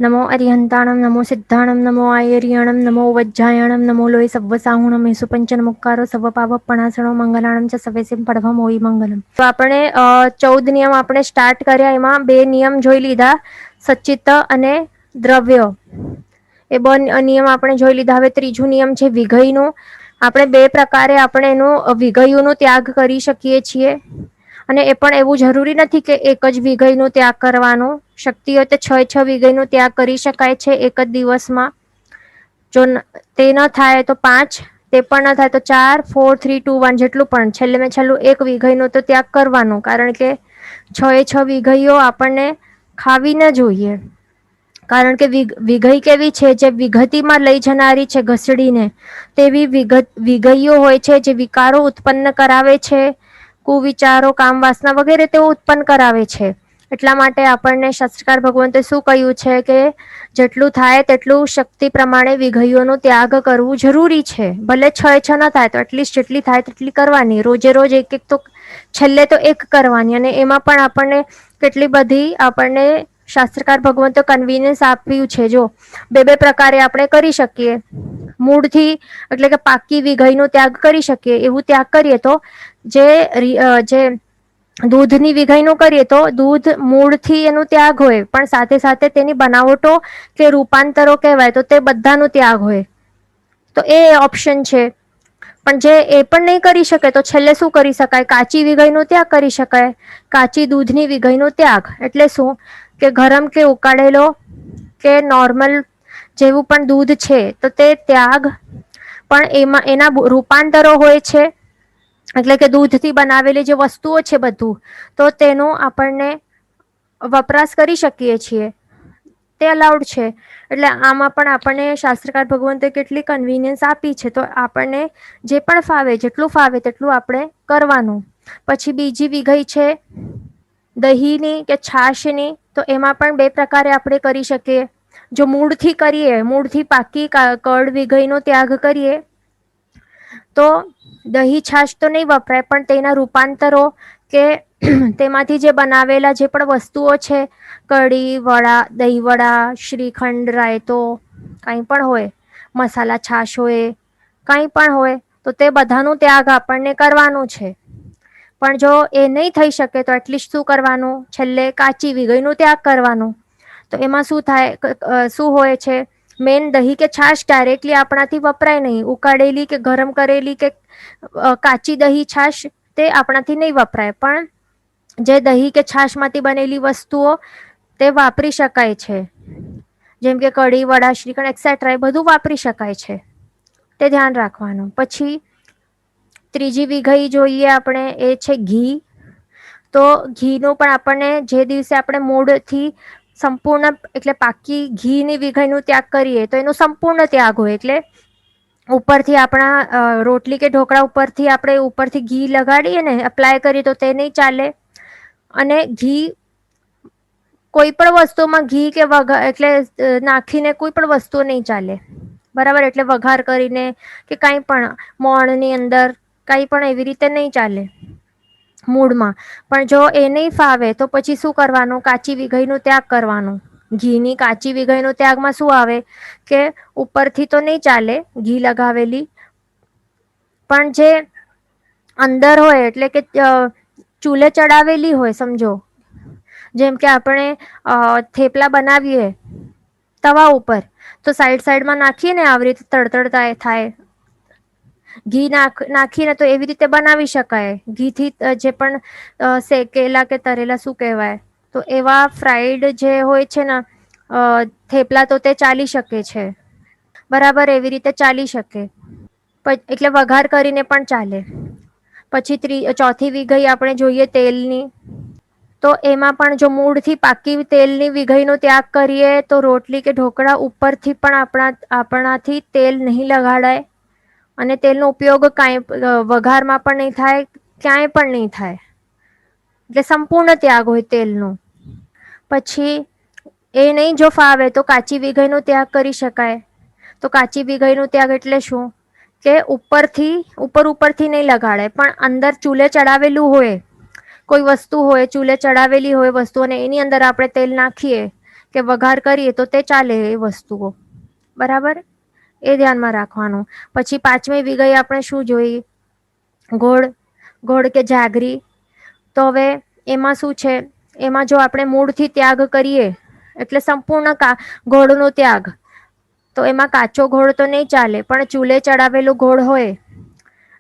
नमो अरिहंताणं नमो सिद्धाणं नमो आयर्याणं नमो वज्जायाणं नमो लोय सव्वसाहुणं मेसु पंचनमुक्कारो सव्वपावपणासणो મંગલાણમ ચ સવેસિમ પડભમ હોઈ મંગલમ. તો આપણે 14 નિયમ આપણે સ્ટાર્ટ કર્યા. એમાં 2 નિયમ જોઈ લીધા, સચિત અને દ્રવ્ય. એ બે નિયમ આપણે જોઈ લીધા. હવે ત્રીજો નિયમ છે વિઘયનો. આપણે 2 પ્રકારે આપણે એનું વિઘયોનો ત્યાગ કરી શકીએ છીએ. અને એ પણ એવું જરૂરી નથી કે એક જ વિઘયનો ત્યાગ કરવાનો. શક્તિ હોય તો 6 વિઘયનો ત્યાગ કરી શકાય છે એક જ દિવસમાં. જો તે ન થાય તો 5, તે પણ ન થાય તો 4, 4, 3, 2, 1 જેટલું પણ છેલ્લું 1 વિઘયનો તો ત્યાગ કરવાનો. કારણ કે 6 વિઘયો આપણને ખાવી ન જોઈએ. કારણ કે વિઘય કેવી છે, જે વિગતિમાં લઈ જનારી છે ઘસડીને, તેવી વિઘયો હોય છે જે વિકારો ઉત્પન્ન કરાવે છે, કુવિચારો, કામ વાસના વગેરે તેઓ ઉત્પન્ન કરાવે છે. એટલા માટે આપણને શાસ્ત્રકાર ભગવંતે શું કહ્યું છે કે જેટલું થાય તેટલું શક્તિ પ્રમાણે વિઘયોનો ત્યાગ કરવું જરૂરી છે. ભલે 6 ન થાય તો એટલીસ્ટ જેટલી થાય તેટલી કરવાની. રોજે રોજ એક તો છેલ્લે તો એક કરવાની. અને એમાં પણ આપણને કેટલી બધી આપણને શાસ્ત્રકાર ભગવંતો કન્વીનિયન્સ આપ્યું છે. જો 2 પ્રકારે આપણે કરી શકીએ. મૂળથી એટલે કે પાકી વિઘયનો ત્યાગ કરી શકીએ. એવું ત્યાગ કરીએ તો જે દૂધની વિઘયનો કરીએ તો દૂધ મૂળથી એનું ત્યાગ હોય, પણ સાથે સાથે તેની બનાવટો કે રૂપાંતરો કહેવાય તો તે બધાનો ત્યાગ હોય. તો એ ઓપ્શન છે. પણ જે એ પણ નહીં કરી શકે તો છેલ્લે શું કરી શકાય? કાચી વિઘયનો ત્યાગ કરી શકાય. કાચી દૂધની વિઘયનો ત્યાગ એટલે શું કે ગરમ કે ઉકાળેલો કે નોર્મલ જેવું પણ દૂધ છે તો તે ત્યાગ પણ એના રૂપાંતરો હોય છે. એટલે કે દૂધથી બનાવેલી જે વસ્તુઓ છે બધું, તો તેનો આપણને વપરાશ કરી શકીએ છીએ. તે અલાઉડ છે. એટલે આમાં પણ આપણને શાસ્ત્રકાર ભગવંતે કેટલી કન્વીનિયન્સ આપી છે. તો આપણને જે પણ ફાવે, જેટલું ફાવે તેટલું આપણે કરવાનું. પછી બીજી વિઘય છે દહીંની કે છાશની. તો એમાં પણ 2 પ્રકારે આપણે કરી શકીએ. જો મૂળથી કરીએ, મૂળથી પાકી કડ વિઘયનો ત્યાગ કરીએ તો દહીં છાશ તો નહીં વપરાય, પણ તેના રૂપાંતરો કે તેમાંથી જે બનાવેલા જે પણ વસ્તુઓ છે, કઢી, વડા, દહીં વડા, શ્રીખંડ, રાયતો, કંઈ પણ હોય, મસાલા છાશ હોય, કંઈ પણ હોય, તો તે બધાનો ત્યાગ આપણને કરવાનો છે. પણ જો એ નહીં થઈ શકે તો એટલીસ્ટ શું કરવાનું? છેલ્લે કાચી વિઘયનો ત્યાગ કરવાનો. તો એમાં શું થાય, શું હોય છે, મેન દહીં કે છાશ ડાયરેક્ટલી આપણાથી વપરાય નહીં. ઉકાળેલી કે ગરમ કરેલી કે કાચી દહીં છાશ તે આપણાથી નહીં વપરાય. પણ જે દહીં કે છાશ માંથી બનેલી વસ્તુઓ તે વાપરી શકાય છે. જેમ કે કઢી, વડા, શ્રીખંડ એક્સેટ્રા એ બધું વાપરી શકાય છે. તે ધ્યાન રાખવાનું. પછી ત્રીજી વિઘય જોઈએ આપણે, એ છે ઘી. તો ઘીનું પણ આપણને જે દિવસે આપણે મૂળથી સંપૂર્ણ એટલે પાકી ઘીની વિઘયનો ત્યાગ કરીએ તો એનો સંપૂર્ણ ત્યાગ હોય. એટલે ઉપરથી આપણા રોટલી કે ઢોકળા ઉપરથી આપણે ઉપરથી ઘી લગાડીએ ને, એપ્લાય કરીએ તો તે નહીં ચાલે. અને ઘી કોઈ પણ વસ્તુમાં ઘી કે એટલે નાખીને કોઈ પણ વસ્તુ નહીં ચાલે. બરાબર? એટલે વઘાર કરીને કે કંઈ પણ મોણની અંદર કંઈ પણ એવી રીતે નહીં ચાલે મૂળમાં. પણ જો એ નહીં ફાવે તો પછી શું કરવાનું? કાચી વિઘયનો ત્યાગ કરવાનો. ઘીની કાચી વિઘયનો ત્યાગમાં શું આવે કે ઉપરથી તો નહીં ચાલે ઘી લગાવેલી, પણ જે અંદર હોય એટલે કે ચૂલે ચડાવેલી હોય, સમજો જેમ કે આપણે થેપલા બનાવીએ તવા ઉપર, તો સાઈડમાં નાખીએ ને આવી રીતે તડતડ થાય, ઘી નાખીને તો એવી રીતે બનાવી શકાય. ઘીથી જે પણ શેકેલા કે તરેલા શું કહેવાય, તો એવા ફ્રાઈડ જે હોય છે ને થેપલા, તો તે ચાલી શકે છે. બરાબર? એવી રીતે ચાલી શકે. એટલે વઘાર કરીને પણ ચાલે. પછી ચોથી વિઘય આપણે જોઈએ તેલની. તો એમાં પણ જો મૂળથી પાકી તેલની વિઘયનો ત્યાગ કરીએ તો રોટલી કે ઢોકળા ઉપરથી પણ આપણાથી તેલ નહીં લગાડાય. અને તેલનો ઉપયોગ વઘારમાં પણ નહીં થાય, ક્યાંય પણ નહીં થાય. એટલે સંપૂર્ણ ત્યાગ હોય તેલનો. પછી એ નહીં જો ફાવે તો કાચી વિઘયનો ત્યાગ કરી શકાય. તો કાચી વિઘયનો ત્યાગ એટલે શું કે ઉપરથી નહીં લગાડાય, પણ અંદર ચૂલે ચડાવેલું હોય કોઈ વસ્તુ હોય, ચૂલે ચડાવેલી હોય વસ્તુ, અને એની અંદર આપણે તેલ નાખીએ કે વઘાર કરીએ તો તે ચાલે એ વસ્તુઓ. બરાબર, એ ધ્યાનમાં રાખવાનું. પછી 5મી વિગઈ આપણે શું જોઈ? ગોળ, ગોળ કે જાગરી. તો હવે એમાં શું છે, એમાં જો આપણે મૂળથી ત્યાગ કરીએ એટલે સંપૂર્ણ ગોળનો ત્યાગ, તો એમાં કાચો ગોળ તો નહીં ચાલે, પણ ચૂલે ચડાવેલો ગોળ હોય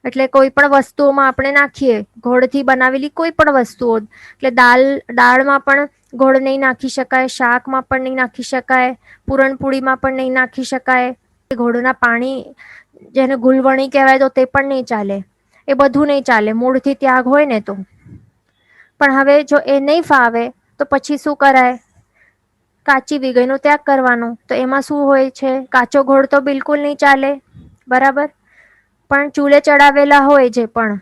એટલે કોઈ પણ વસ્તુઓમાં આપણે નાખીએ, ગોળથી બનાવેલી કોઈ પણ વસ્તુઓ, એટલે દાળમાં પણ ગોળ નહીં નાખી શકાય, શાકમાં પણ નહીં નાખી શકાય, પૂરણપૂળીમાં પણ નહીં નાખી શકાય, ગોળના પાણી જેને ગુલવણી કહેવાય તો તે પણ નહીં ચાલે. એ બધું નહીં ચાલે મૂળથી ત્યાગ હોય ને તો. પણ હવે જો એ નહીં ફાવે તો પછી શું કરાય? કાચી વિગઈનો ત્યાગ કરવાનો. તો એમાં શું હોય છે? કાચો ગોળ તો બિલકુલ નહીં ચાલે. બરાબર, પણ ચૂલે ચડાવેલા હોય જે પણ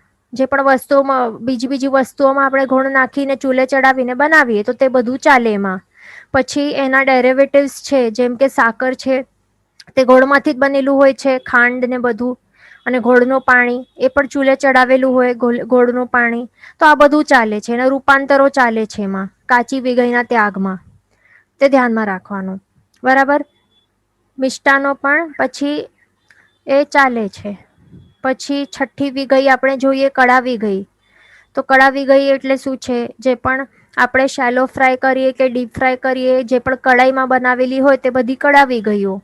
વસ્તુઓમાં, બીજી વસ્તુઓમાં આપણે ગોળ નાખીને ચૂલે ચડાવીને બનાવીએ તો તે બધું ચાલે એમાં. પછી એના ડેરિવેટિવ્સ છે, જેમ કે સાકર છે, તે ગોળમાંથી જ બનેલું હોય છે, ખાંડ ને બધું. અને ગોળનું પાણી એ પણ ચૂલે ચડાવેલું હોય, ગોળનું પાણી. તો આ બધું ચાલે છે, એના રૂપાંતરો ચાલે છે એમાં, કાચી વિગઈના ત્યાગમાં. તે ધ્યાનમાં રાખવાનું. બરાબર, મિષ્ટાનો પણ પછી એ ચાલે છે. પછી 6ઠ્ઠી વિગઈ આપણે જોઈએ, કડા વિગઈ. તો કડા વિગઈ એટલે શું છે? જે પણ આપણે શેલો ફ્રાય કરીએ કે ડીપ ફ્રાય કરીએ, જે પણ કડાઈમાં બનાવેલી હોય તે બધી કડા વિગઈઓ.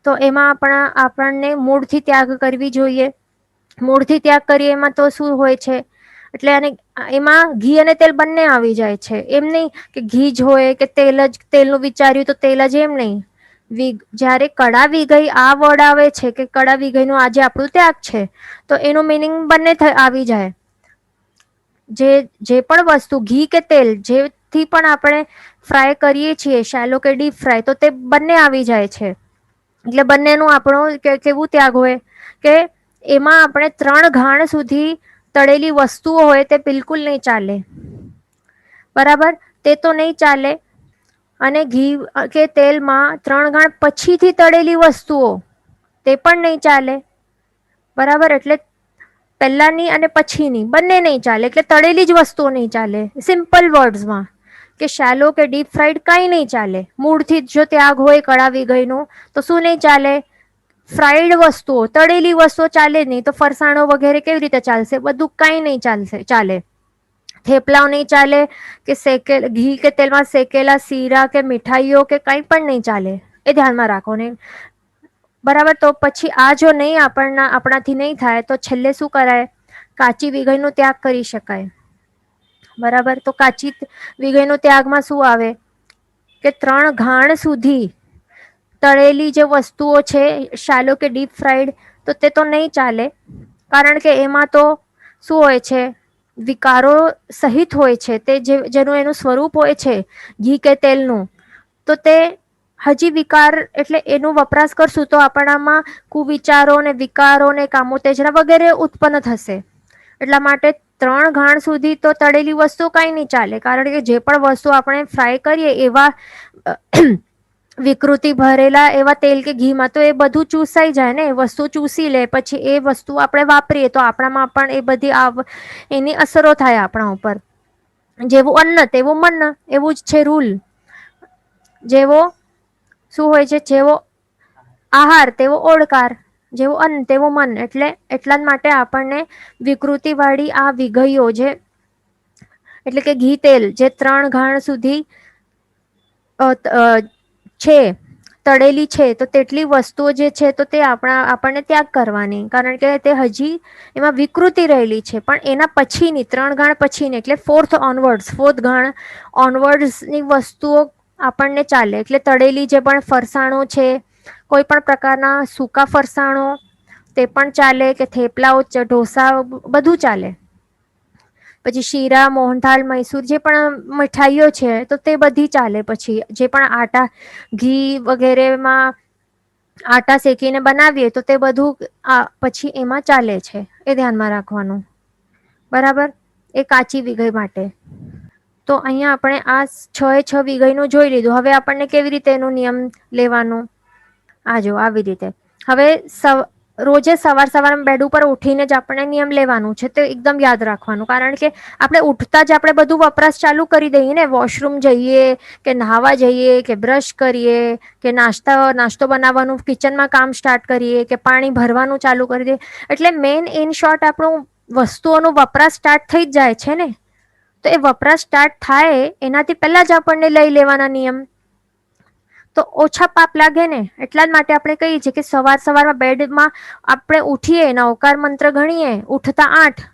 તો એમાં આપણને મૂળથી ત્યાગ કરવી જોઈએ. મૂળથી ત્યાગ કરીએ એમાં તો શું હોય છે? એટલે એમાં ઘી અને તેલ બંને આવી જાય છે. એમ નહીં કે ઘી જ હોય કે તેલનું વિચાર્યું તો તેલ જ, એમ નહીં. જ્યારે કડા વિગઈ આ વર્ડ આવે છે કે કડા વિગઈનો આજે આપણું ત્યાગ છે, તો એનું મિનિંગ બંને આવી જાય. જે પણ વસ્તુ, ઘી કે તેલ, જેથી પણ આપણે ફ્રાય કરીએ છીએ, શેલો કે ડીપ ફ્રાય, તો તે બંને આવી જાય છે. એટલે બંનેનું આપણું કેવું ત્યાગ હોય કે એમાં આપણે 3 ઘાણ સુધી તળેલી વસ્તુઓ હોય તે બિલકુલ નહીં ચાલે. બરાબર, તે તો નહીં ચાલે. અને ઘી કે તેલમાં 3 ઘાણ પછીથી તળેલી વસ્તુઓ, તે પણ નહીં ચાલે. બરાબર, એટલે પહેલાની અને પછીની બંને નહીં ચાલે. એટલે તળેલી જ વસ્તુઓ નહીં ચાલે. સિમ્પલ વર્ડ્સમાં કે શેલો કે ડીપ ફ્રાઈડ કાંઈ નહીં ચાલે. મૂળથી જ જો ત્યાગ હોય કડા વિગઈનો તો શું નહીં ચાલે? ફ્રાઈડ વસ્તુઓ, તળેલી વસ્તુઓ ચાલે નહીં. તો ફરસાણો વગેરે કેવી રીતે ચાલશે? બધું કાંઈ નહીં ચાલે. થેપલાઓ નહીં ચાલે, કે ઘી કે તેલમાં શેકેલા શીરા કે મીઠાઈઓ કે કંઈ પણ નહીં ચાલે. એ ધ્યાનમાં રાખો ને. બરાબર, તો પછી આ જો નહીં આપણાથી નહીં થાય તો છેલ્લે શું કરાય? કાચી વિગઈનો ત્યાગ કરી શકાય. બરાબર, તો કાચી વિગઈનો ત્યાગમાં શું આવે કે 3 ઘાણ સુધી તળેલી જે વસ્તુઓ છે, શાલો કે ડીપ ફ્રાઈડ, તો તે તો નહીં ચાલે. કારણ કે એમાં તો શું હોય છે? વિકારો સહિત હોય છે. તે જેનું એનું સ્વરૂપ હોય છે ઘી કે તેલનું, તો તે હજી વિકાર, એટલે એનો વપરાશ કરશું તો આપણામાં કુવિચારો ને વિકારો ને કામોતેજના વગેરે ઉત્પન્ન થશે. એટલા માટે 3 ઘાણ સુધી તો તળેલી વસ્તુ કાંઈ નહીં ચાલે. કારણ કે જે પણ વસ્તુ આપણે ફ્રાય કરીએ એવા વિકૃતિ ભરેલા એવા તેલ કે ઘીમાં તો એ બધું ચૂસાઈ જાય ને, એ વસ્તુ ચૂસી લે. પછી એ વસ્તુ આપણે વાપરીએ તો આપણામાં પણ એ બધી એની અસરો થાય આપણા ઉપર. જેવું અન્ન તેવું મન, એવું જ છે રૂલ. જેવો શું હોય છે? જેવો આહાર તેવો ઓડકાર, જેવું અન્ન તેવું મન. એટલા માટે આપણને વિકૃતિવાળી આ વિગઈઓ, એટલે કે ઘી તેલ જે 3 ઘાણ સુધી છે, તળેલી છે, તો તેટલી વસ્તુઓ જે છે તો તે આપણને ત્યાગ કરવાની. કારણ કે તે હજી એમાં વિકૃતિ રહેલી છે. પણ એના પછીની 3 ઘાણ પછીની, એટલે 4th ઘાણ ઓનવર્ડ્સની વસ્તુઓ આપણને ચાલે. એટલે તળેલી જે પણ ફરસાણો છે, કોઈ પણ પ્રકારના સૂકા ફરસાણો તે પણ ચાલે, કે થેપલાઓ, ઢોસા, બધું ચાલે. પછી શીરા, મોહનથાળ, મૈસૂર, જે પણ મીઠાઈઓ છે તો તે બધી ચાલે. પછી જે પણ આટા, ઘી વગેરેમાં આટા શેકીને બનાવીએ તો તે બધું પછી એમાં ચાલે છે. એ ધ્યાનમાં રાખવાનું. બરાબર, એ કાચી વિગઈ માટે. તો અહીંયા આપણે આ 6 વિગઈનું જોઈ લીધું. હવે આપણને કેવી રીતે એનો નિયમ લેવાનો? આ જો આવી રીતે. હવે રોજે સવારમાં બેડ ઉપર ઉઠીને જ આપણે નિયમ લેવાનું છે, તે એકદમ યાદ રાખવાનું. કારણ કે આપણે ઉઠતા જ આપણે બધું વપરાશ ચાલુ કરી દઈએ ને, વોશરૂમ જઈએ કે નહાવા જઈએ કે બ્રશ કરીએ કે નાસ્તો બનાવવાનું કિચનમાં કામ સ્ટાર્ટ કરીએ કે પાણી ભરવાનું ચાલુ કરી દઈએ, એટલે મેન ઇન શોર્ટ આપણું વસ્તુઓનો વપરાશ સ્ટાર્ટ થઈ જ જાય છે ને. તો એ વપરાશ સ્ટાર્ટ થાય એનાથી પહેલા જ આપણને લઈ લેવાના નિયમ, તો ઓછા પાપ લાગે ને. એટલા જ માટે આપણે કહીએ છીએ કે સવારમાં બેડમાં આપણે ઉઠીએ, નવકાર મંત્ર ગણીએ, ઉઠતા 8,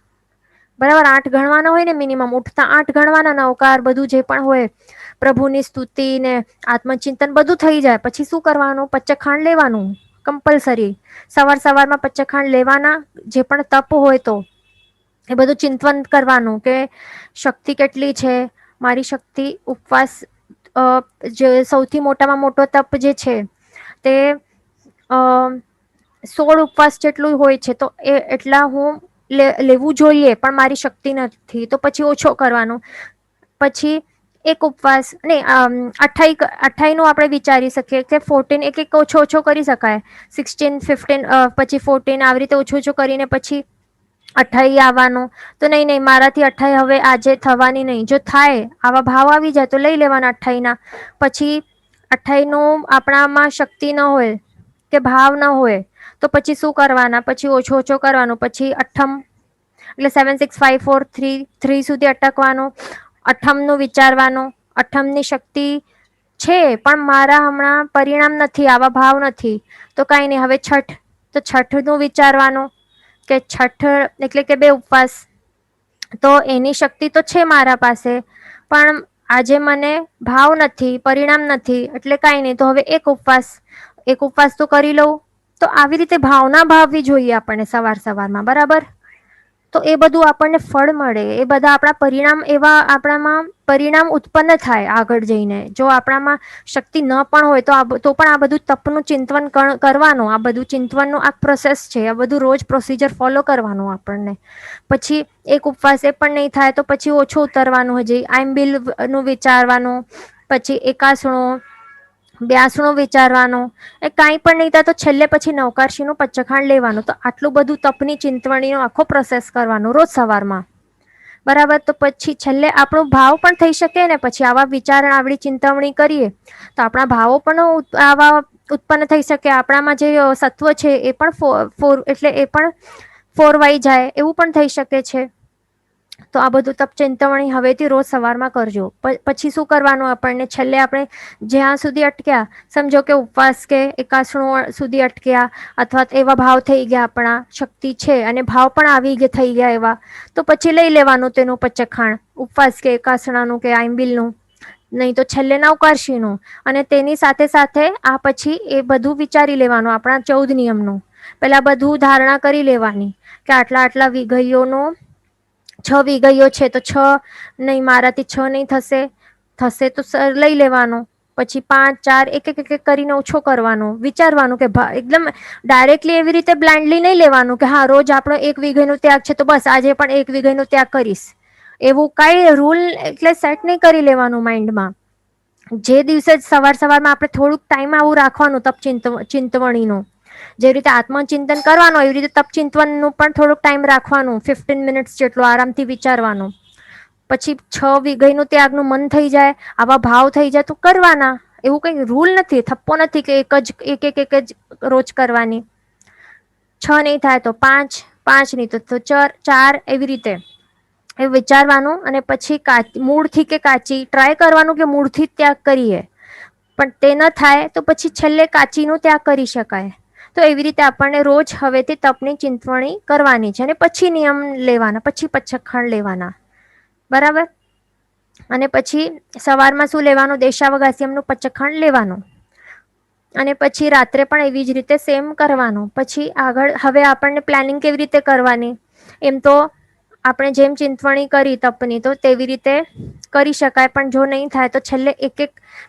બરાબર 8 ગણવાના હોય ને મિનિમમ, ઉઠતા 8 ગણવાના, નવકાર બધું જે પણ હોય, પ્રભુની સ્તુતિ ને આત્મચિંતન બધું થઈ જાય. પછી શું કરવાનું? પચ્ચખાંડ લેવાનું કમ્પલસરી. સવારમાં પચ્ચખાંડ લેવાના. જે પણ તપ હોય તો એ બધું ચિંતન કરવાનું કે શક્તિ કેટલી છે મારી. શક્તિ ઉપવાસ જે સૌથી મોટામાં મોટો તપ જે છે તે 16 ઉપવાસ જેટલું હોય છે, તો એ એટલા હું લેવું જોઈએ, પણ મારી શક્તિ નથી તો પછી ઓછો કરવાનો. પછી એક ઉપવાસ ને 28 નું આપણે વિચારી શકીએ કે 14 એક ઓછો કરી શકાય. 16, 15 પછી 14 આવી રીતે ઓછું કરીને પછી 28 આવવાનું. તો નહીં મારાથી 28 હવે આજે થવાની નહીં. જો થાય આવા ભાવ આવી જાય તો લઈ લેવાના 28 ના. પછી 28 નું આપણામાં શક્તિ ન હોય કે ભાવ ન હોય તો પછી શું કરવાના? પછી ઓછો કરવાનું. પછી અઠમ એટલે 7, 6, 5, 4, 3 સુધી અટકવાનું. અઠમનું વિચારવાનું. અઠમની શક્તિ છે પણ મારા હમણાં પરિણામ નથી, આવા ભાવ નથી, તો કાંઈ નહીં. હવે છઠ, તો છઠનું વિચારવાનું કે છઠ એટલે કે 2 ઉપવાસ, તો એની શક્તિ તો છે મારા પાસે, પણ આજે મને ભાવ નથી, પરિણામ નથી, એટલે કાંઈ નહીં. તો હવે એક ઉપવાસ તો કરી લઉં. તો આવી રીતે ભાવના ભાવવી જોઈએ આપણને સવારમાં, બરાબર. તો એ બધું આપણને ફળ મળે, એ બધા આપણા પરિણામ એવા આપણામાં પરિણામ ઉત્પન્ન થાય આગળ જઈને. જો આપણામાં શક્તિ ન પણ હોય તો પણ આ બધું તપનું ચિંતન કરવાનું. આ બધું ચિંતનનું આ પ્રોસેસ છે. આ બધું રોજ પ્રોસિજર ફોલો કરવાનું આપણને. પછી એક ઉપવાસ એ પણ નહીં થાય તો પછી ઓછું ઉતરવાનું. હજી આઈમ્બિલ નું વિચારવાનું. પછી એકાસણો, 82 વિચારવાનું. એ કાંઈ પણ નહીં થાય તો છેલ્લે પછી નવકારશીનું પચ્ચખાંડ લેવાનું. તો આટલું બધું તપની ચિંતવણીનો આખો પ્રોસેસ કરવાનો રોજ સવારમાં, બરાબર. તો પછી છેલ્લે આપણો ભાવ પણ થઈ શકે ને. પછી આવા વિચારણા આવડી ચિંતવણી કરીએ તો આપણા ભાવો પણ આવા ઉત્પન્ન થઈ શકે. આપણામાં જે સત્વ છે એ પણ એટલે એ પણ ફોરવાઈ જાય, એવું પણ થઈ શકે છે. તો આ બધું તપ ચિંતવણી હવેથી રોજ સવારમાં કરજો. પછી શું કરવાનું? આપણને છેલ્લે આપણે જ્યાં સુધી અટક્યા, સમજો કે ઉપવાસ કે એકાસણો સુધી અટક્યા, અથવા એવા ભાવ થઈ ગયા, આપણા શક્તિ છે અને ભાવ પણ આવી થઈ ગયા એવા, તો પછી લઈ લેવાનું તેનું પચ્ચખાણ, ઉપવાસ કે એકાસણાનું કે આંબિલનું, નહીં તો છેલ્લે નવકારશીનું. અને તેની સાથે સાથે આ પછી એ બધું વિચારી લેવાનું. આપણા 14 નિયમનું પેલા બધું ધારણા કરી લેવાની કે આટલા વિઘઈઓનો 6 વિઘઈઓ છે તો 6 નહીં, મારાથી 6 નહીં થશે તો લઈ લેવાનું. પછી 5, 4 એક કરીને ઓછો કરવાનો. વિચારવાનું કે એકદમ ડાયરેક્ટલી એવી રીતે બ્લાઇન્ડલી નહીં લેવાનું કે હા રોજ આપણો 1 વીઘાનો ત્યાગ છે તો બસ આજે પણ 1 વીઘાનો ત્યાગ કરીશ, એવું કાંઈ રૂલ એટલે સેટ નહીં કરી લેવાનું માઇન્ડમાં. જે દિવસે સવારમાં આપણે થોડુંક ટાઈમ આવું રાખવાનું તપ ચિંતવણીનું. જે રીતે આત્મચિંતન કરવાનું એવી રીતે તપ ચિંતવનનું પણ થોડુંક ટાઈમ રાખવાનું, 15 મિનિટ્સ જેટલું આરામથી વિચારવાનું. પછી 6 વીઘઈનું ત્યાગનું મન થઈ જાય, આવા ભાવ થઈ જાય તો કરવાના. એવું કંઈ રૂલ નથી, થપ્પો નથી કે એક જ રોજ કરવાની. 6 નહીં થાય તો 5, 5 નહીં તો 4, એવી રીતે એ વિચારવાનું. અને પછી મૂળથી કે કાચી ટ્રાય કરવાનું કે મૂળથી જ ત્યાગ કરીએ, પણ તે ન થાય તો પછી છેલ્લે કાચીનો ત્યાગ કરી શકાય. તો એવી રીતે આપણને રોજ હવેથી તપની ચિંતવણી કરવાની છે. અને પછી નિયમ લેવાના, પછી પચ્ચખાંડ લેવાના, બરાબર. અને પછી સવારમાં શું લેવાનું? દેશાવગાસ્યમનું પચ્ચખાંડ લેવાનું. અને પછી રાત્રે પણ એવી જ રીતે સેમ કરવાનું. પછી આગળ હવે આપણને પ્લાનિંગ કેવી રીતે કરવાની? એમ તો આપણે જેમ ચિંતવણી કરી તપની તો તેવી રીતે કરી શકાય, પણ જો નહીં થાય તો છેલ્લે એક